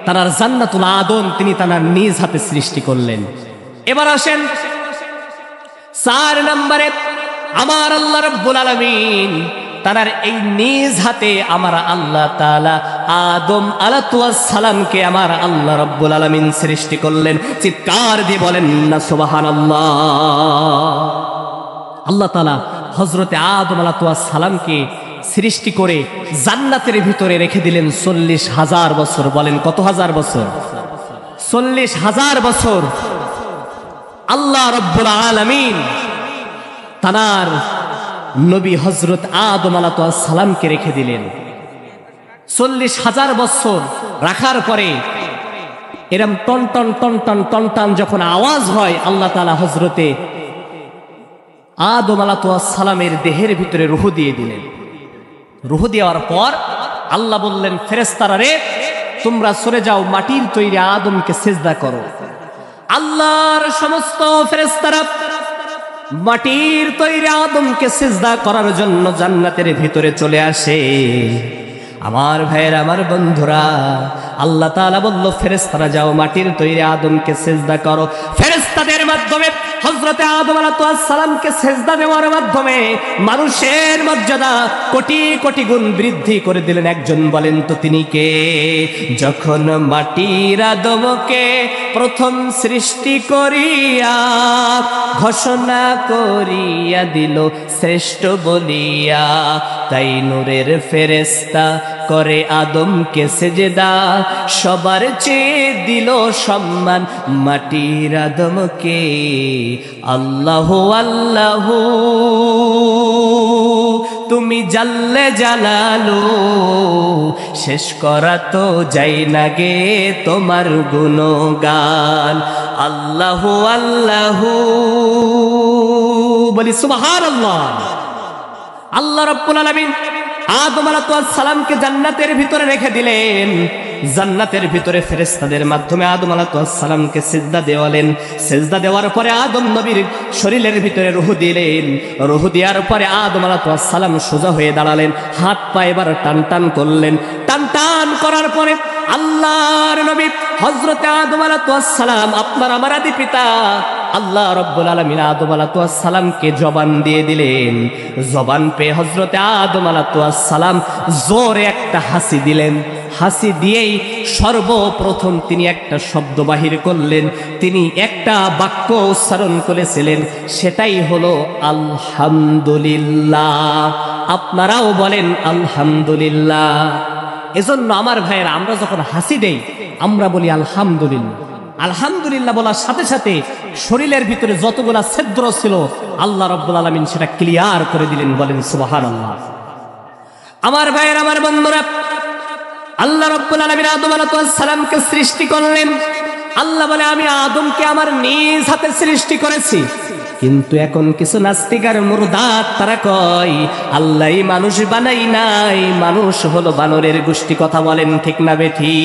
তার জান্নাতুল আদন তিনি তার নিজ হাতে সৃষ্টি করলেন। এবার আসেন 4 নম্বরে, আমার আল্লাহ রাব্বুল আলামিন তার এই নিজ হাতে আমার আল্লাহ তাআলা আদম আলাইহিস সালামকে আমার আল্লাহ রাব্বুল আলামিন সৃষ্টি করলেন। চিৎকার দিয়ে বলেন না সুবহানাল্লাহ। আল্লাহ তাআলা হযরতে আদম আলাইহিস সালামকে সৃষ্টি করে জান্নাতের ভিতরে রেখে দিলেন 40,000 বছর। বলেন কত হাজার বছর? 40,000 বছর আল্লাহ রাব্বুল আলামিন তার নবী হযরত আদম আলাইহিস সালামকে রেখে দিলেন। 40,000 বছর রাখার পরে এরম টন টন টন টন টন টন যখন আওয়াজ হয়, আল্লাহ তাআলা হযরতে আদম আলাইহিস সালামের দেহের ভিতরে রূহ দিয়ে দিলেন। রূহ দেওয়ার পর আল্লাহ বললেন, ফেরেশতারা রে, তোমরা সরে যাও, মাটির তৈরি আদমকে সিজদা করো। আল্লাহর সমস্ত ফেরেশতারা মাটির তৈরি আদমকে সিজদা করার জন্য জান্নাতের ভিতরে চলে আসে। আমার ভাইয়েরা, আমার বন্ধুরা, আল্লাহ তাআলা বলল, ফেরেশতারা যাও, মাটির তৈরি আদমকে সিজদা করো। ফেরেশতাদের মাধ্যমে হযরতে আদম আলাইহিস সালামকে সিজদা দেওয়ার মাধ্যমে মানুষের মর্যাদা কোটি কোটি গুণ বৃদ্ধি করে দিলেন। একজন বলেন তো তিনি কে? যখন মাটির আদমকে প্রথম সৃষ্টি করিয়া ঘোষণা করিয়া দিল শ্রেষ্ঠ বলিয়া, তাই নূরের ফেরেশতা করে আদমকে সেজদা, সবার চেয়ে দিল সম্মান মাটির আদমকে। আল্লাহু আল্লাহু তুমি জাল্লে জালালু, শেষ করা তো যাই না গে তোমার গুণগান। আল্লাহু আল্লাহু, বলি সুবহানাল্লাহ। আল্লাহ রাব্বুল আলামিন আদম আলাইহিস সালামকে জান্নাতের ভিতরে রেখে দিলেন। জান্নাতের ভিতরে ফেরেশতাদের মাধ্যমে আদম আলাইহিস সালামকে সিজদা দেওয়ালেন। সিজদা দেওয়ার পরে আদম নবীর শরীরের ভিতরে রূহ দিলেন। রূহ দেওয়ার পরে আদম আলাইহিস সালাম সোজা হয়ে দাঁড়ালেন, হাত পা এবার টান টান করলেন। টান টান করার পরে আল্লাহর নবী হযরতে আদম আলাইহিস সালাম, আপনার আমার আদি পিতা আল্লাহ রাব্বুল আলামিন আদম আলাইহিস সালামকে জবান দিয়ে দিলেন। জবান পেয়ে হযরতে আদম আলাইহিস সালাম জোরে একটা হাসি দিলেন। হাসি দিয়েই সর্বপ্রথম তিনি একটা শব্দ বাহির করলেন, তিনি একটা বাক্য উচ্চারণ করেছিলেন, সেটাই হলো আলহামদুলিল্লাহ। আপনারাও বলেন আলহামদুলিল্লাহ। এজন্য আমার ভাইয়েরা, আমরা যখন হাসি দেই আমরা বলি আলহামদুলিল্লাহ। আলহামদুলিল্লাহ বলার সাথে সাথে শরীরের ভিতরে যতগুলা ছিদ্র ছিল আল্লাহ রাব্বুল আলামিন সেটা ক্লিয়ার করে দিলেন। বলেন সুবহানাল্লাহ। আমার ভাইয়েরা, আমার বন্ধুরা, আল্লাহ রাব্বুল আলামিন আদম আলাইহিস সালামকে সৃষ্টি করলেন। আল্লাহ বলে আমি আদমকে আমার নিজ হাতে সৃষ্টি করেছি। কিন্তু এখন কিছু নাস্তিক আর মুরদাদ তারা কয় আল্লাহই মানুষ বানাই নাই, মানুষ হলো বানরের গোষ্ঠী। কথা বলেন ঠিক না বেঠি?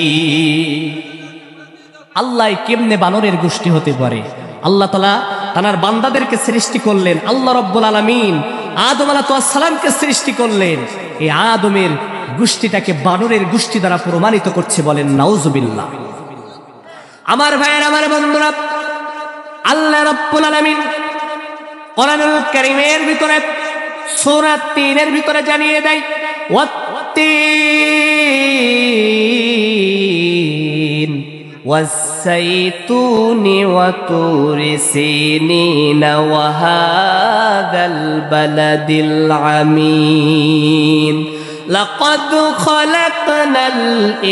আল্লাহ কেমনে বানরের গোষ্ঠী হতে পারে? আল্লাহ তাআলা তার বান্দাদেরকে সৃষ্টি করলেন, আল্লাহ রাব্বুল আলামিন আদম আলাইহিস সালামকে সৃষ্টি করলেন, এই আদমের গোষ্ঠীটাকে বানরের গোষ্ঠী দ্বারা প্রমাণিত করছে। বলেন নাউজুবিল্লাহ। আমার ভাইয়ের, আমার বন্ধুরা, আল্লাহ রাব্বুল আলামিন কোরআনুল কারীমের ভিতরে সূরা ৩ এর ভিতরে জানিয়ে দেয় ওয়াত্তিন ওয়াস-সাইতুনি ওয়া তুরি সিনিনা ওয়া হাযাল বালাদিল আমিন লাকাদ খালাকনাল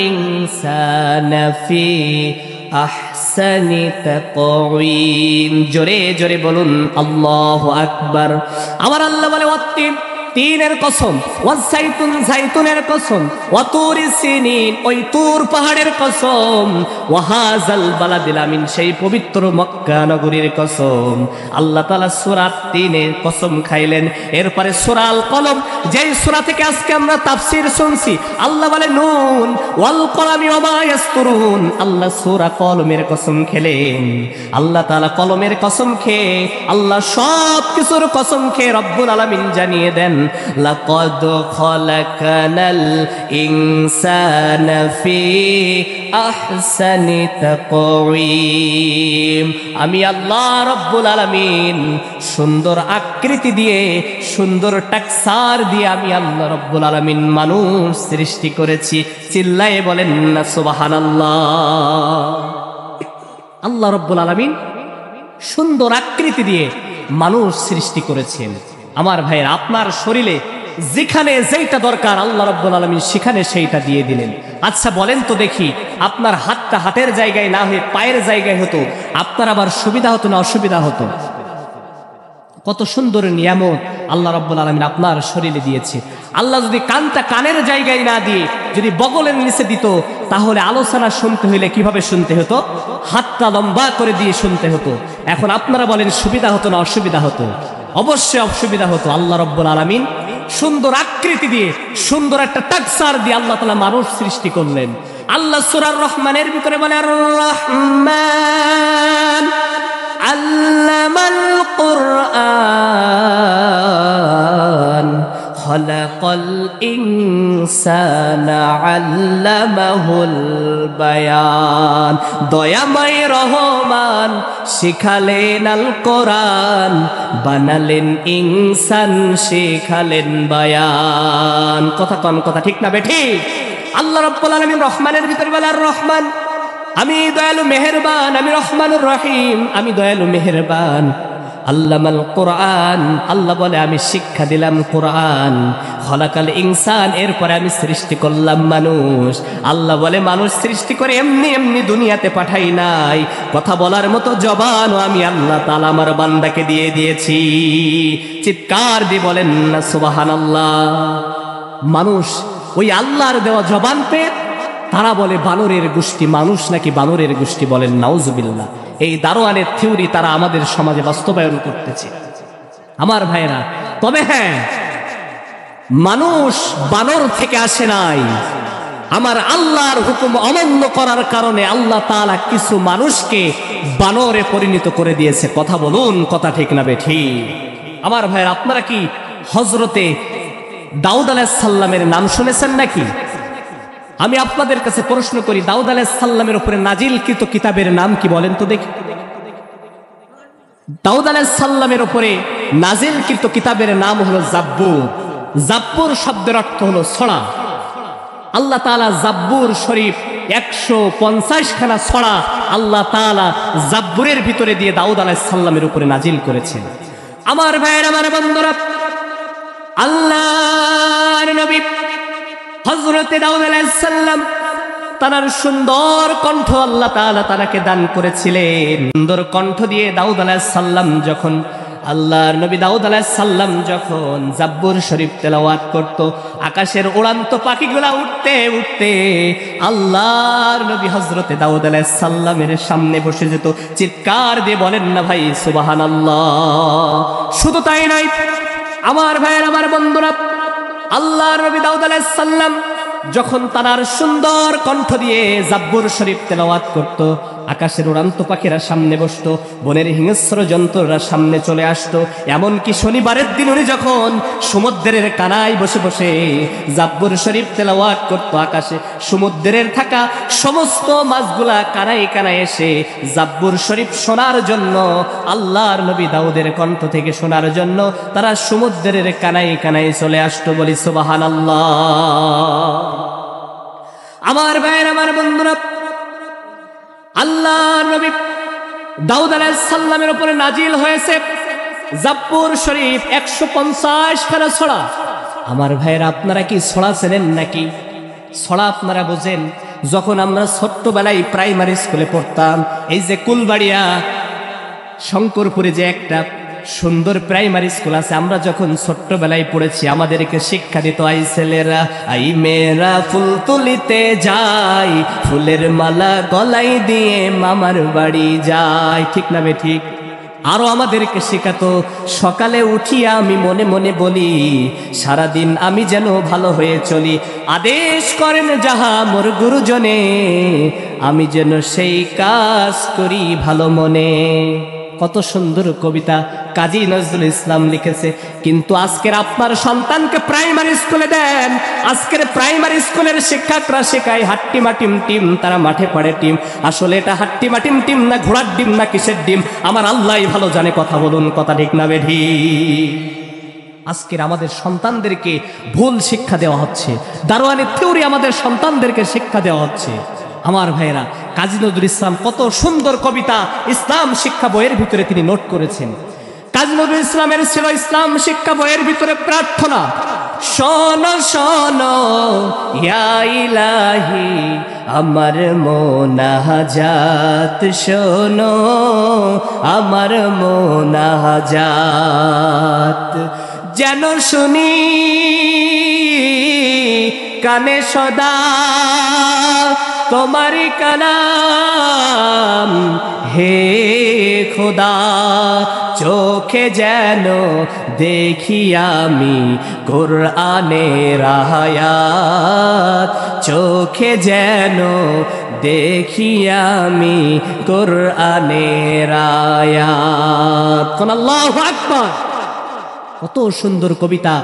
ইনসানা ফি আহসানি তাকওয়িম। জোরে জোরে বলুন আল্লাহু আকবার। আমার আল্লাহ বলে ওয়াত্তিন, তিনের কসম, ওয়াস-সাইতুন, জাইতুনের কসম, ওয়া তুরি সিনিন, ওই তুর পাহাড়ের কসম, ওয়া হাযাল বালাদিল আমিন, সেই পবিত্র মক্কা নগরীর কসম। আল্লাহ তাআলা সূরা ৩ এর কসম খাইলেন। এরপরে সূরা আল কলম, যেই সূরা থেকে আজকে আমরা তাফসীর শুনছি, আল্লাহ বলে নুন ওয়াল কলামি ওয়া মা ইয়াসতুরুন, আল্লাহ সূরা কলমের কসম খেলেন। আল্লাহ তাআলা কলমের কসম খেয়ে, আল্লাহ সব কিছুর কসম খেয়ে রব্বুল আলামিন জানিয়ে দেন লাকাদ খালাকানাল ইনসানা ফি আহসানি তাকওয়িম। আমি আল্লাহ রব্বুল আলামিন সুন্দর আকৃতি দিয়ে, সুন্দর টাকসার দিয়ে আমি আল্লাহ রব্বুল আলামিন মানুষ সৃষ্টি করেছি। চিল্লায়ে বলেন না সুবহানাল্লাহ। আল্লাহ রব্বুল আলামিন সুন্দর আকৃতি দিয়ে মানুষ সৃষ্টি করেছেন। আমার ভাইয়ের, আপনার শরীরে যেখানে যেটা দরকার আল্লাহ রাব্বুল আলামিন সেখানে সেইটা দিয়ে দিলেন। আচ্ছা বলেন তো দেখি, আপনার হাতটা হাতের জায়গায় না হয়ে পায়ের জায়গায় হতো, আপনার আবার সুবিধা হতো না অসুবিধা হতো? কত সুন্দর নিয়ামত আল্লাহ রাব্বুল আলামিন আপনার শরীরে দিয়েছে। আল্লাহ যদি কানটা কানের জায়গায় না দিয়ে যদি বগলের নিচে দিত, তাহলে আলোচনা শুনতে হইলে কিভাবে শুনতে হতো? হাতটা লম্বা করে দিয়ে শুনতে হতো। এখন আপনারা বলেন সুবিধা হতো না অসুবিধা হতো? অবশ্যই অসুবিধা হতো। আল্লাহ রাব্বুল আলামিন সুন্দর আকৃতি দিয়ে, সুন্দর একটা টাকসার দিয়ে আল্লাহ তাআলা মানুষ সৃষ্টি করলেন। আল্লাহ সূরা রহমানের ভিতরে বলে আর রহমান আল্লামাল কুরআন খালাকাল ইনসানা আল্লামাহুল বায়ান। দয়াময় রহমান শিখালেন আল কোরআন, বানালেন ইনসান শিখালেন বায়ান। কথা কন, কথা ঠিক না বেঠি? আল্লাহ রাব্বুল আলামিন রহমানের ভিতরে বলে আর রহমান, আমি দয়ালু মেহেরবান, আমি রহমানুর রহিম, আমি দয়ালু মেহেরবান। আল্লামাল কোরআন, আল্লাহ বলে আমি শিক্ষা দিলাম কোরআন। খলাকাল ইনসান, এরপরে আমি সৃষ্টি করলাম মানুষ। আল্লাহ বলে মানুষ সৃষ্টি করে এমনি এমনি দুনিয়াতে পাঠাই নাই, কথা বলার মতো জবানও আমি আল্লাহ তাআলা আমার বান্দাকে দিয়ে দিয়েছি। চিৎকার দিয়ে বলেন না সুবহানাল্লাহ। মানুষ ওই আল্লাহর দেওয়া জবান পেয়ে তারা বলে বানরের গোষ্ঠী, মানুষ নাকি বানরের গোষ্ঠী। বলেন নাউজুবিল্লাহ। এই দারোয়ানের থিওরি তারা আমাদের সমাজে বাস্তবায়ন করতেছে। আমার ভাইরা, তবে হ্যাঁ, মানুষ বানর থেকে আসে নাই। আমার আল্লাহর হুকুম অমান্য করার কারণে আল্লাহ তাআলা কিছু মানুষকে বানরে পরিণত করে দিয়েছে। কথা বলুন, কথা ঠিক না বেঠি? আমার ভাইরা, আপনারা কি হযরতে দাউদ আলাইহিস সালামের নাম শুনেছেন নাকি? আমি আপনাদের কাছে প্রশ্ন করি, দাউদ আলাইহিস সালামের উপরে নাজিলকৃত কিতাবের নাম কি বলেন তো দেখি? দাউদ আলাইহিস সালামের উপরে নাজিলকৃত কিতাবের নাম হলো জাব্বুর। জাব্বুর শব্দের অর্থ হলো ছড়া। আল্লাহ তাআলা জাব্বুর শরীফ 150 খানা ছড়া আল্লাহ তাআলা জাব্বুরের ভিতরে দিয়ে দাউদ আলাইহিস সালামের উপরে নাজিল করেছেন। আমার ভাইয়েরা, আমার বন্ধুরা, আল্লাহর নবী হযরতে দাউদ আলাইহিস সালাম তার সুন্দর কণ্ঠ আল্লাহ তাআলা তাকে দান করেছিলেন। সুন্দর কণ্ঠ দিয়ে দাউদ আলাইহিস সালাম যখন আল্লাহর নবী দাউদ আলাইহিস সালাম যখন জাব্বুর শরীফ তেলাওয়াত করত, আকাশের উড়ান্ত পাখিগুলা উঠতে উঠতে আল্লাহর নবী হযরতে দাউদ আলাইহিস সালামের সামনে বসে যেত। চিৎকার দিয়ে বলেন না ভাই সুবহানাল্লাহ। শুধু তাই নয় আমার ভাইয়ের, আমার বন্ধুরা, আল্লাহর নবী দাউদ আলাইহিস সালাম যখন তার সুন্দর কণ্ঠ দিয়ে জাব্বুর শরীফ তেলাওয়াত করত, আকাশের উড়ান্ত পাখিরা সামনে বসতো, বনের হিংস্র জন্তুরা সামনে চলে আসতো। এমনকি শনিবারের দিন উনি যখন সমুদ্রের কানায় বসে বসে জাব্বুর শরীফ তেলাওয়াত করত, আকাশে সমুদ্রের থাকা সমস্ত মাছগুলা কানায় কানায় এসে জাব্বুর শরীফ শোনার জন্য, আল্লাহর নবী দাউদের কণ্ঠ থেকে শোনার জন্য তারা সমুদ্রের কানায় কানায় চলে আসতো। বলি সুবহানাল্লাহ। আমার ভাইয়ের, আমার বন্ধুরা, আল্লাহর নবী দাউদ আলাইহিস সালামের উপরে নাজিল হয়েছে জাব্বুর শরীফ 150 খানা ছড়া। আমার ভাইয়েরা, আপনারা কি ছড়া চেনেন নাকি? ছড়া আপনারা বোঝেন? যখন আমরা ছোট্টবেলায় প্রাইমারি স্কুলে পড়তাম, এই যে কুলবাড়িয়া শঙ্করপুরে যে একটা সুন্দর প্রাইমারি স্কুল আছে, আমরা যখন ছোট্টবেলায় পড়েছি আমাদেরকে শিক্ষা দিত, আই ছেলেরা আই মেয়েরা ফুল তুলিতে যাই, ফুলের মালা গলায় দিয়ে মামার বাড়ি যায়। ঠিক না বে ঠিক? আরো আমাদেরকে শেখাতো, সকালে উঠিয়া আমি মনে মনে বলি, সারাদিন আমি যেন ভালো হয়ে চলি, আদেশ করেন যাহা মোর গুরুজনে, আমি যেন সেই কাজ করি ভালো মনে। কত সুন্দর কবিতা কাজী নজরুল ইসলাম লিখেছে। কিন্তু আজকের আপনার সন্তানকে প্রাইমারি স্কুলে দেন, আজকের প্রাইমারি স্কুলের শিক্ষকরা শেখায় হাট্টিমা টিম টিম, তারা মাঠে পড়ে টিম। আসলে এটা হাট্টিমা টিম টিম না ঘোড়ার ডিম না কিসের ডিম, আমার আল্লাহই ভালো জানে। কথা বলুন, কথা ঠিক না বেঠি? আজকের আমাদের সন্তানদেরকে ভুল শিক্ষা দেওয়া হচ্ছে, দারোয়ানের থিওরি আমাদের সন্তানদেরকে শিক্ষা দেওয়া হচ্ছে। আমার ভাইয়েরা, কাজী নজরুল ইসলাম কত সুন্দর কবিতা ইসলাম শিক্ষা বইয়ের ভিতরে তিনি নোট করেছেন। কাজী নজরুল ইসলামের ছিল ইসলাম শিক্ষা বইয়ের ভিতরে প্রার্থনা, শোনো শোনো ইয়া ইলাহি আমার মোনাজাত, শোনো আমার মোনাজাত, যেন শুনি কানে সদা তোমারি কালাম, হে খোদা চোখে যেন দেখি আমি কোরআনের আয়াত, চোখে যেন দেখি আমি কোরআনের আয়াত। আল্লাহু আকবার। কত সুন্দর কবিতা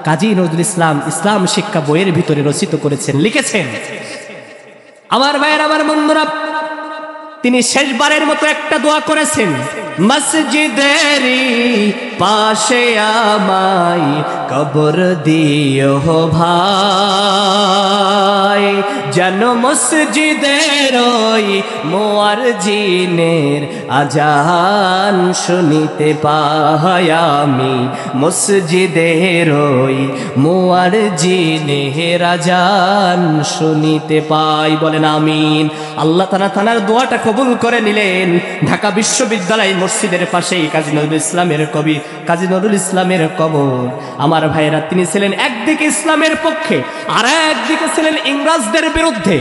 কাজী নজরুল ইসলাম ইসলাম শিক্ষা বইয়ের ভিতরে রচিত করেছেন, লিখেছেন। আমার ভাইয়ের, আমার বন্ধুরা, তিনি শেষবারের মতো একটা দোয়া করেছেন, মসজিদেরই পাশে আমায় কবর দিও ভাই, যেন মসজিদের ওই মুয়াজ্জিনের আজান শুনিতে পাই আমি, মসজিদের ওই মুয়াজ্জিনের আজান শুনিতে পাই। বলেন আমিন। আল্লাহ তাআলা তার দোয়াটা কবুল করে নিলেন। ঢাকা বিশ্ববিদ্যালয় মসজিদের পাশেই কাজী নজরুল ইসলামের কবি কাজী নজরুল ইসলামের কবর। আমার ভাইয়েরা, তিনি ছিলেন একদিকে ইসলামের পক্ষে আর একদিকে ছিলেন ইংরেজদের বিরুদ্ধে।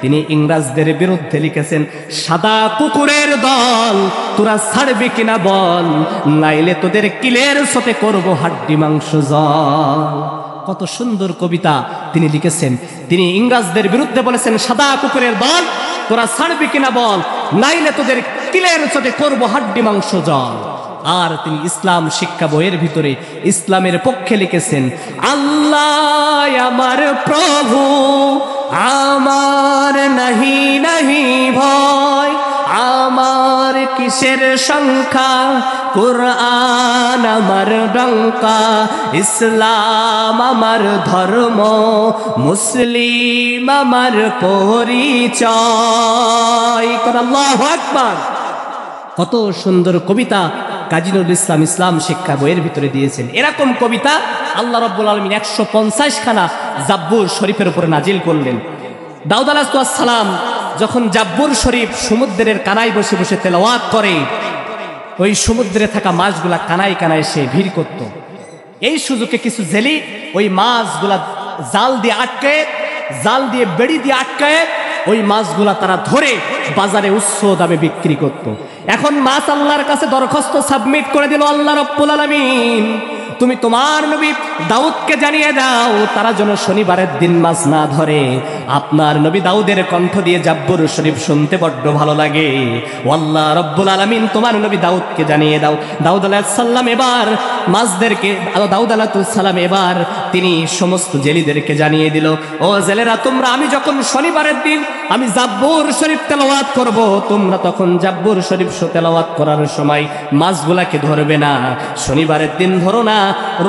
তিনি ইংরেজদের বিরুদ্ধে লিখেছেন, সাদা কুকুরের দল তোরা ছাড়বে কিনা বল, নাইলে তোদের কিলের সাথে করবো হাড্ডি মাংস জল। কত সুন্দর কবিতা তিনি লিখেছেন। তিনি ইংরেজদের বিরুদ্ধে বলেছেন, সাদা কুকুরের দল তোরা ছাড়বি কিনা বল, নাইলে তোদের কিলের সাথে করবো হাড্ডি মাংস জল। আর তিনি ইসলাম শিক্ষা বইয়ের ভিতরে ইসলামের পক্ষে লিখেছেন, আল্লাহ আমার প্রভু, আমার নাহি নাহি ভয়, আমার কিসের সংখ্যা, কুরআন আমার ডঙ্কা, ইসলাম আমার ধর্ম, মুসলিম আমার পরিচয়। আল্লাহু আকবার। কত সুন্দর কবিতা কাজী নজরুল ইসলাম ইসলাম শিক্ষা বইয়ের ভিতরে দিয়েছেন। এরকম কবিতা আল্লাহ রাব্বুল আলামিন 150 খানা জাব্বুর শরীফের উপরে নাজিল করলেন। দাউদ আলাইহিস সালাম যখন জাব্বুর শরীফ সমুদ্রের কানায় বসে বসে তেলাওয়াত করে, ওই সমুদ্রে থাকা মাছগুলা কানায় কানায় সে ভিড় করত। এই সুযোগে কিছু জেলি ওই মাছগুলা জাল দিয়ে বেড়ি দিয়ে আটকায় ওই মাছগুলা তারা ধরে বাজারে উচ্চ দামে বিক্রি করত। এখন মাছ আল্লাহর কাছে দরখাস্ত সাবমিট করে দিল, আল্লাহ রাব্বুল আলামিন তুমি তোমার নবী দাউদকে জানিয়ে দাও তারা যেন শনিবারের দিন মাছ না ধরে। আপনার নবী দাউদের কণ্ঠ দিয়ে জাব্বুর শরীফ শুনতে বড্ড ভালো লাগে। ও আল্লাহ রাব্বুল আলামিন তোমার নবী দাউদকে জানিয়ে দাও। দাউদ আলাইহিস সালাম এবার মাছদেরকে, দাউদ আলাইহিস সালাম এবার তিনি সমস্ত জেলিদেরকে জানিয়ে দিল, ও জেলেরা তোমরা, আমি যখন শনিবারের দিন আমি জাব্বুর শরীফ তেলাওয়াত করব, তোমরা তখন জাব্বুর শরীফ তেলাওয়াত করার সময় মাছগুলাকে ধরবে না। শনিবারের দিন ধরো না,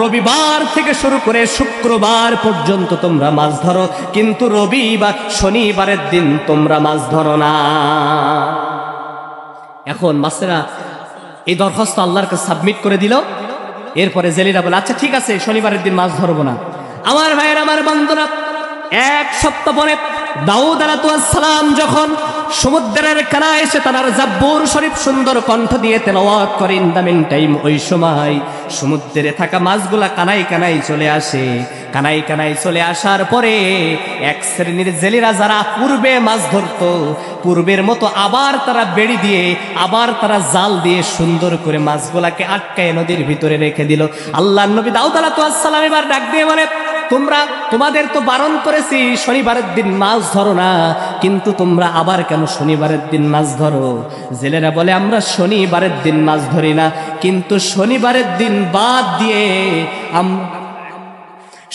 রবিবার থেকে শুরু করে শুক্রবার পর্যন্ত তোমরা মাছ ধরো, কিন্তু রবি বা শনিবারের দিন তোমরা মাছ ধরো না। এখন মাছেরা এই দরখাস্ত আল্লাহর কাছে সাবমিট করে দিল। এরপরে জেলিরা বলে আচ্ছা ঠিক আছে শনিবারের দিন মাছ ধরবো না। আমার ভাইয়ের, আমার বন্ধুরা, এক সপ্তাহ পরে দাউদ আলাইহিস সালাম যখন সমুদ্রের কানায় এসে তার জাব্বুর শরীফ সুন্দর কণ্ঠ দিয়ে তেলাওয়াত করে ইন দ্য মিন টাইম, ওই সময় সমুদ্রে থাকা মাছগুলা কানায় কানায় চলে আসে। কানায় কানায় চলে আসার পরে এক শ্রেণীর জেলেরা যারা পূর্বে মাছ ধরতো, পূর্বের মতো আবার তারা বেড়ি দিয়ে, আবার তারা জাল দিয়ে সুন্দর করে মাছগুলাকে আটকায় নদীর ভিতরে রেখে দিল। আল্লাহর নবী দাউদ আলাইহিস সালাম এবার ডাক দিয়ে বলে, তোমাদের তো বারণ করেছি শনিবারের দিন মাছ ধরো না, কিন্তু তোমরা আবার কেন শনিবারের দিন মাছ ধরো? জেলেরা বলে আমরা শনিবারের দিন মাছ ধরি না, কিন্তু শনিবারের দিন বাদ দিয়ে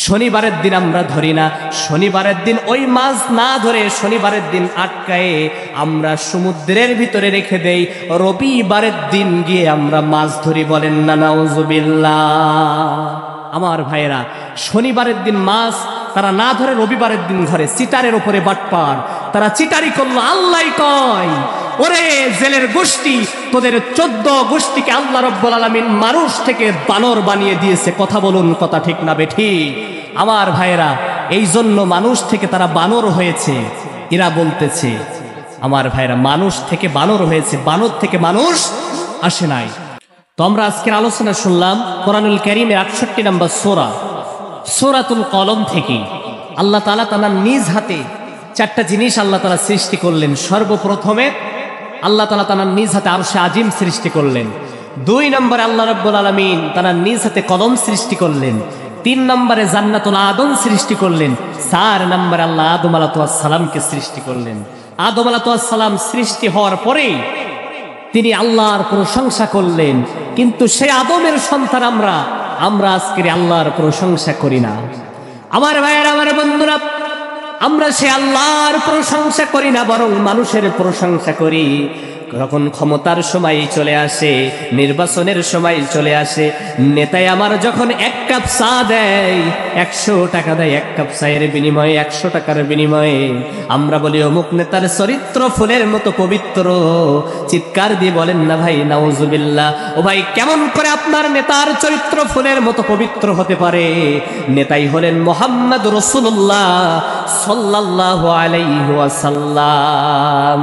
শনিবারের দিন আমরা ধরি না। শনিবারের দিন ওই মাছ না ধরে শনিবারের দিন আটকায়ে আমরা সমুদ্রের ভিতরে রেখে দেই, রবিবারের দিন গিয়ে আমরা মাছ ধরি। বলেন না নাউজুবিল্লাহ। আমার ভাইয়েরা, শনিবারের দিন মাছ তারা না ধরে রবিবারের দিন ধরে, চিটারের উপরে বাটপার, তারা চিটারি করলো। আল্লাহ কয়, ওরে জেলের গোষ্ঠী, তোদের 14 গোষ্ঠীকে আল্লাহ রাব্বুল আলামিন মানুষ থেকে বানর বানিয়ে দিয়েছে। কথা বলুন, কথা ঠিক না বেঠিক? আমার ভাইয়েরা, এই জন্য মানুষ থেকে তারা বানর হয়েছে। এরা বলতেছে আমার ভাইয়েরা, মানুষ থেকে বানর হয়েছে, বানর থেকে মানুষ আসে নাই। তো আমরা আজকের আলোচনা শুনলাম কোরআনুল কারীমের 68 নম্বর সূরা, সূরাতুল কলম থেকে। আল্লাহ তাআলা তার নিজ হাতে 4টা জিনিস আল্লাহ তাআলা সৃষ্টি করলেন। সর্বপ্রথমে আল্লাহ তাআলা তার নিজ হাতে আরশে আজিম সৃষ্টি করলেন। 2 নম্বরে আল্লাহ রাব্বুল আলামিন তার নিজ হাতে কলম সৃষ্টি করলেন। 3 নম্বরে জান্নাতুল আদম সৃষ্টি করলেন। 4 নম্বরে আল্লাহ আদম আলাইহিস সালামকে সৃষ্টি করলেন। আদম আলাইহিস সালাম সৃষ্টি হওয়ার পরে তিনি আল্লাহর প্রশংসা করলেন, কিন্তু সেই আদমের সন্তান আমরা আজকে আল্লাহর প্রশংসা করি না। আমার ভাইয়েরা, আমার বন্ধুরা, আমরা সে আল্লাহর প্রশংসা করি না, বরং মানুষের প্রশংসা করি। যখন ক্ষমতার সময় চলে আসে, নির্বাচনের সময় চলে আসে, নেতাই আমার যখন 1 কাপ চা দেয়, 100 টাকা দেয়, 1 কাপ চায়ের বিনিময়ে 100 টাকার বিনিময়ে, আমরা বলি অমুক নেতার চরিত্র ফুলের মতো পবিত্র। চিৎকার দিয়ে বলেন না ভাই নাউজুবিল্লাহ। ও ভাই, কেমন করে আপনার নেতার চরিত্র ফুলের মতো পবিত্র হতে পারে? নেতাই হলেন মুহাম্মদ রাসূলুল্লাহ সাল্লাল্লাহু আলাইহি ওয়াসাল্লাম।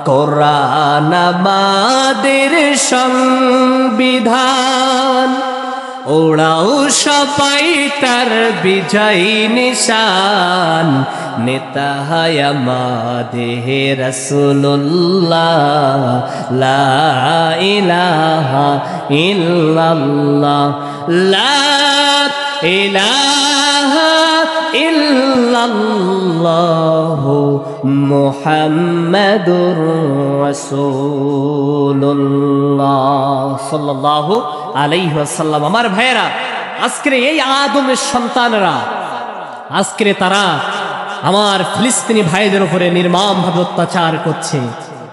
কোরআন আমাদের সংবিধান, ওড়াও সবাই তার বিজয় নিশান। নেতা হয় আমাদের রাসূলুল্লাহ, লা ইলাহা ইল্লাল্লাহ, লা ইলাহা ইল্লাল্লাহু মুহাম্মাদুর রাসূলুল্লাহ সাল্লাল্লাহু আলাইহি ওয়াসাল্লাম। আমার ভাইয়েরা, আজকের এই আদমের সন্তানরা, আজকের তারা আমার ফিলিস্তিনি ভাইদের উপরে নির্মমভাবে অত্যাচার করছে।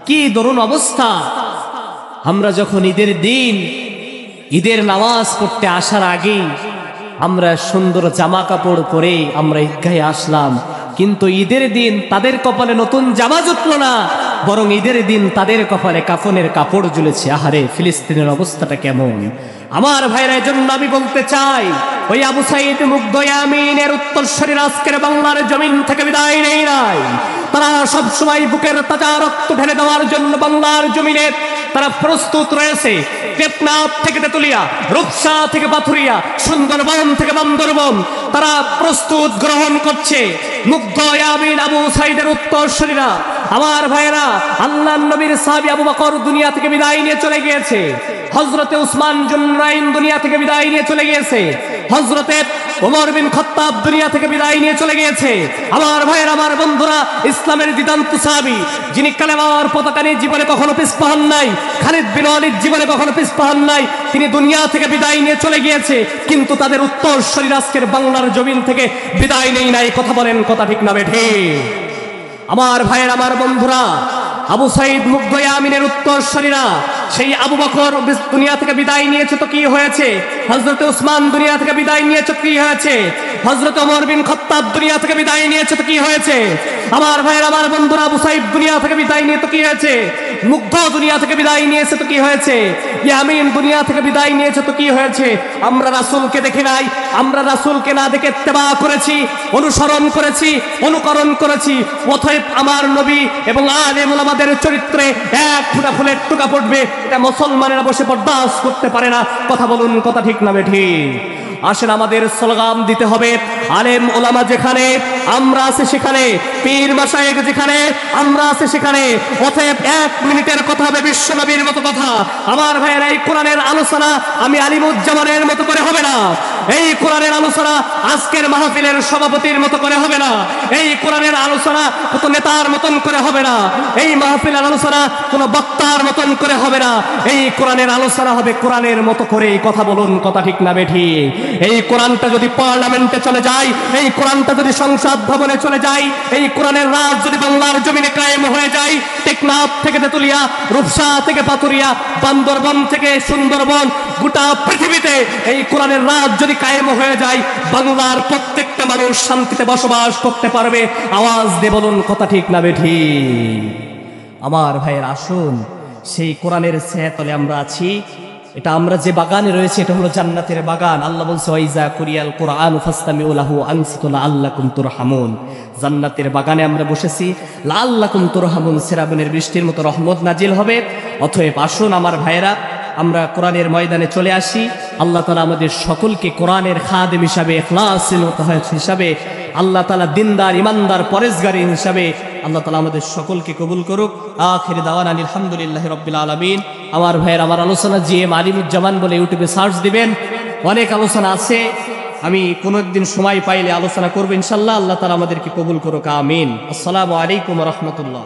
কি দরুণ অবস্থা! আমরা যখন ঈদের দিন, ঈদের নামাজ পড়তে আসার আগেই আমরা সুন্দর জামা কাপড় পরে আমরা ঈদগাহে আসলাম, কিন্তু ঈদের দিন তাদের কপালে নতুন জামা জুটলো না, বরং ঈদের দিন তাদের কপালে কাফনের কাপড় ঝুলেছে। আহারে, ফিলিস্তিনের অবস্থাটা কেমন! আমার ভাইরা, এজন্য আমি বলতে চাই, ওই আবু সাঈদ মুগ্ধ ইয়ামিনের উত্তরসূরি আজকের বাংলার জমিন থেকে বিদায় নেই নাই। তারা সবসময় বুকের তাজা রক্ত ঢেলে দেওয়ার জন্য বাংলার জমিনে তারা প্রস্তুত রয়েছে। টেকনাফ থেকে তেতুলিয়া, রূপসা থেকে পাথুরিয়া, সুন্দরবন থেকে বান্দরবন তারা প্রস্তুত গ্রহণ করছে মুগ্ধ ইয়ামিন আবু সাইদের উত্তরসূরিরা। আমার ভাইয়েরা, আল্লাহর নবীর সাহাবী আবু বকর দুনিয়া থেকে বিদায় নিয়ে চলে গিয়েছে, হযরতে উসমান জুন্নাইন দুনিয়া থেকে বিদায় নিয়ে চলে গিয়েছে, হযরতে ওমর বিন খাত্তাব দুনিয়া থেকে বিদায় নিয়ে চলে গিয়েছে। আমার ভাইয়েরা, আমার বন্ধুরা, ইসলামের দিদান্ত সাহাবী যিনি কালেমার পতাকা নিয়ে জীবনে কখনো পিছপা হন নাই, খালিদ বিন ওয়ালিদ জীবনে কখনো পিছপা হন নাই, তিনি দুনিয়া থেকে বিদায় নিয়ে চলে গিয়েছে, কিন্তু তাদের উত্তরসূরি আজকের বাংলার জমিন থেকে বিদায় নেই নাই। কথা বলেন, কথা ঠিক না বেঠে? আমার ভাইয়ের, আমার বন্ধুরা, আবু সাইদ মুগ্ধ ইয়ামিনের উত্তরসূরিরা, সেই আবু বকর দুনিয়া থেকে বিদায় নিয়েছে তো কি হয়েছে? হযরত উসমান দুনিয়া থেকে বিদায় নিয়েছে তো কি হয়েছে? হযরত ওমর বিন খাত্তাব দুনিয়া থেকে বিদায় নিয়েছে তো কি হয়েছে? আমার ভাইয়ের, আমার বন্ধুরা, আবু সাইদ দুনিয়া থেকে বিদায় নিয়ে তো কি হয়েছে? মুগ্ধ দুনিয়া থেকে বিদায় নিয়েছে তো কি হয়েছে? ইয়ামিন দুনিয়া থেকে বিদায় নিয়েছে তো কি হয়েছে? আমরা রাসূলকে দেখি নাই, আমরা রাসূলকে না দেখে ইত্তেবা করেছি, অনুসরণ করেছি, অনুকরণ করেছি। অতএব আমার নবী এবং আলেম ওলামাদের চরিত্রে এক ফোঁটা ফুলের টুকা পড়বে, এটা মুসলমানেরা বসে বরদাস্ত করতে পারে না। কথা বলুন, কথা ঠিক না বেঠিক? আসেন, আমাদের স্লোগান দিতে হবে, আলেম ওলামা যেখানে আমরা আছি সেখানে, পীর মাশায়েখ যেখানে আমরা আছি সেখানে। অতএব 1 মিনিটের কথা হবে বিশ্বনবীর মতো কথা। আমার ভাইয়েরা, এই কোরআনের আলোচনা আমি আলিমুজ্জামানের মতো করে হবে না, এই কোরআনের আলোচনা আজকের মাহফিলের সভাপতির মতো করে হবে না, এই কোরআনের আলোচনা কত নেতার মতন করে হবে না, এই মাহফিলের আলোচনা কোনো বক্তার মতন করে হবে না, এই কোরআনের আলোচনা হবে কোরআনের মতো করে। কথা বলুন, কথা ঠিক না বেঠিক? এই কোরআনটা যদি পার্লামেন্টে চলে যায়, এই কোরআনটা যদি সংসদ ভবনে চলে যায়, এই কোরআনের রাজ যদি বাংলার জমিনে কায়েম হয়ে যায়, টেকনাফ থেকে তেতুলিয়া, রূপসা থেকে পাথুরিয়া, বান্দরবন থেকে সুন্দরবন, গোটা পৃথিবীতে এই কোরআনের রাজ যদি কায়েম হয়ে যায়, বাংলার প্রত্যেকটা মানুষ শান্তিতে বসবাস করতে পারবে। আওয়াজ দিয়ে বলুন, কথা ঠিক না বেঠিক? আমার ভাইয়ের, আসুন, সেই কোরআনের ছায়াতলে আমরা আছি। এটা আমরা যে বাগানে রয়েছে, এটা হলো জান্নাতের বাগান। আল্লাহ বলছে, ওয়াইজা কুরিয়াল কুরআন ফাসতামিউ লাহু আনসিতু লাআল্লাকুম তুরহামুন। জান্নাতের বাগানে আমরা বসেছি, লাআল্লাকুম তুরহামুন, সেরাবনের বৃষ্টির মতো রহমত নাজিল হবে। অতএব আসুন আমার ভাইয়েরা, আমরা কোরআনের ময়দানে চলে আসি। আল্লাহ তাআলা আমাদের সকলকে কোরআনের খাদেম হিসাবে, ইখলাসের মুতাহাজ্জিদ হিসাবে, আল্লাহ তাআলা দিনদার, ইমানদার, পরেজগারী হিসাবে আল্লাহ তাআলা আমাদের সকলকে কবুল করুক। আখির দাওয়ানা আলহামদুলিল্লাহি রাব্বিল আলামিন। আমার ভাইয়ের, আমার আলোচনা জিএম আলিমুজ্জামান বলে ইউটিউবে সার্চ দিবেন, অনেক আলোচনা আছে। আমি কোনো একদিন সময় পাইলে আলোচনা করবো ইনশাআল্লাহ। আল্লাহ তাআলা আমাদেরকে কবুল করুক, আমিন। আসসালামু আলাইকুম ওয়া রাহমাতুল্লাহ।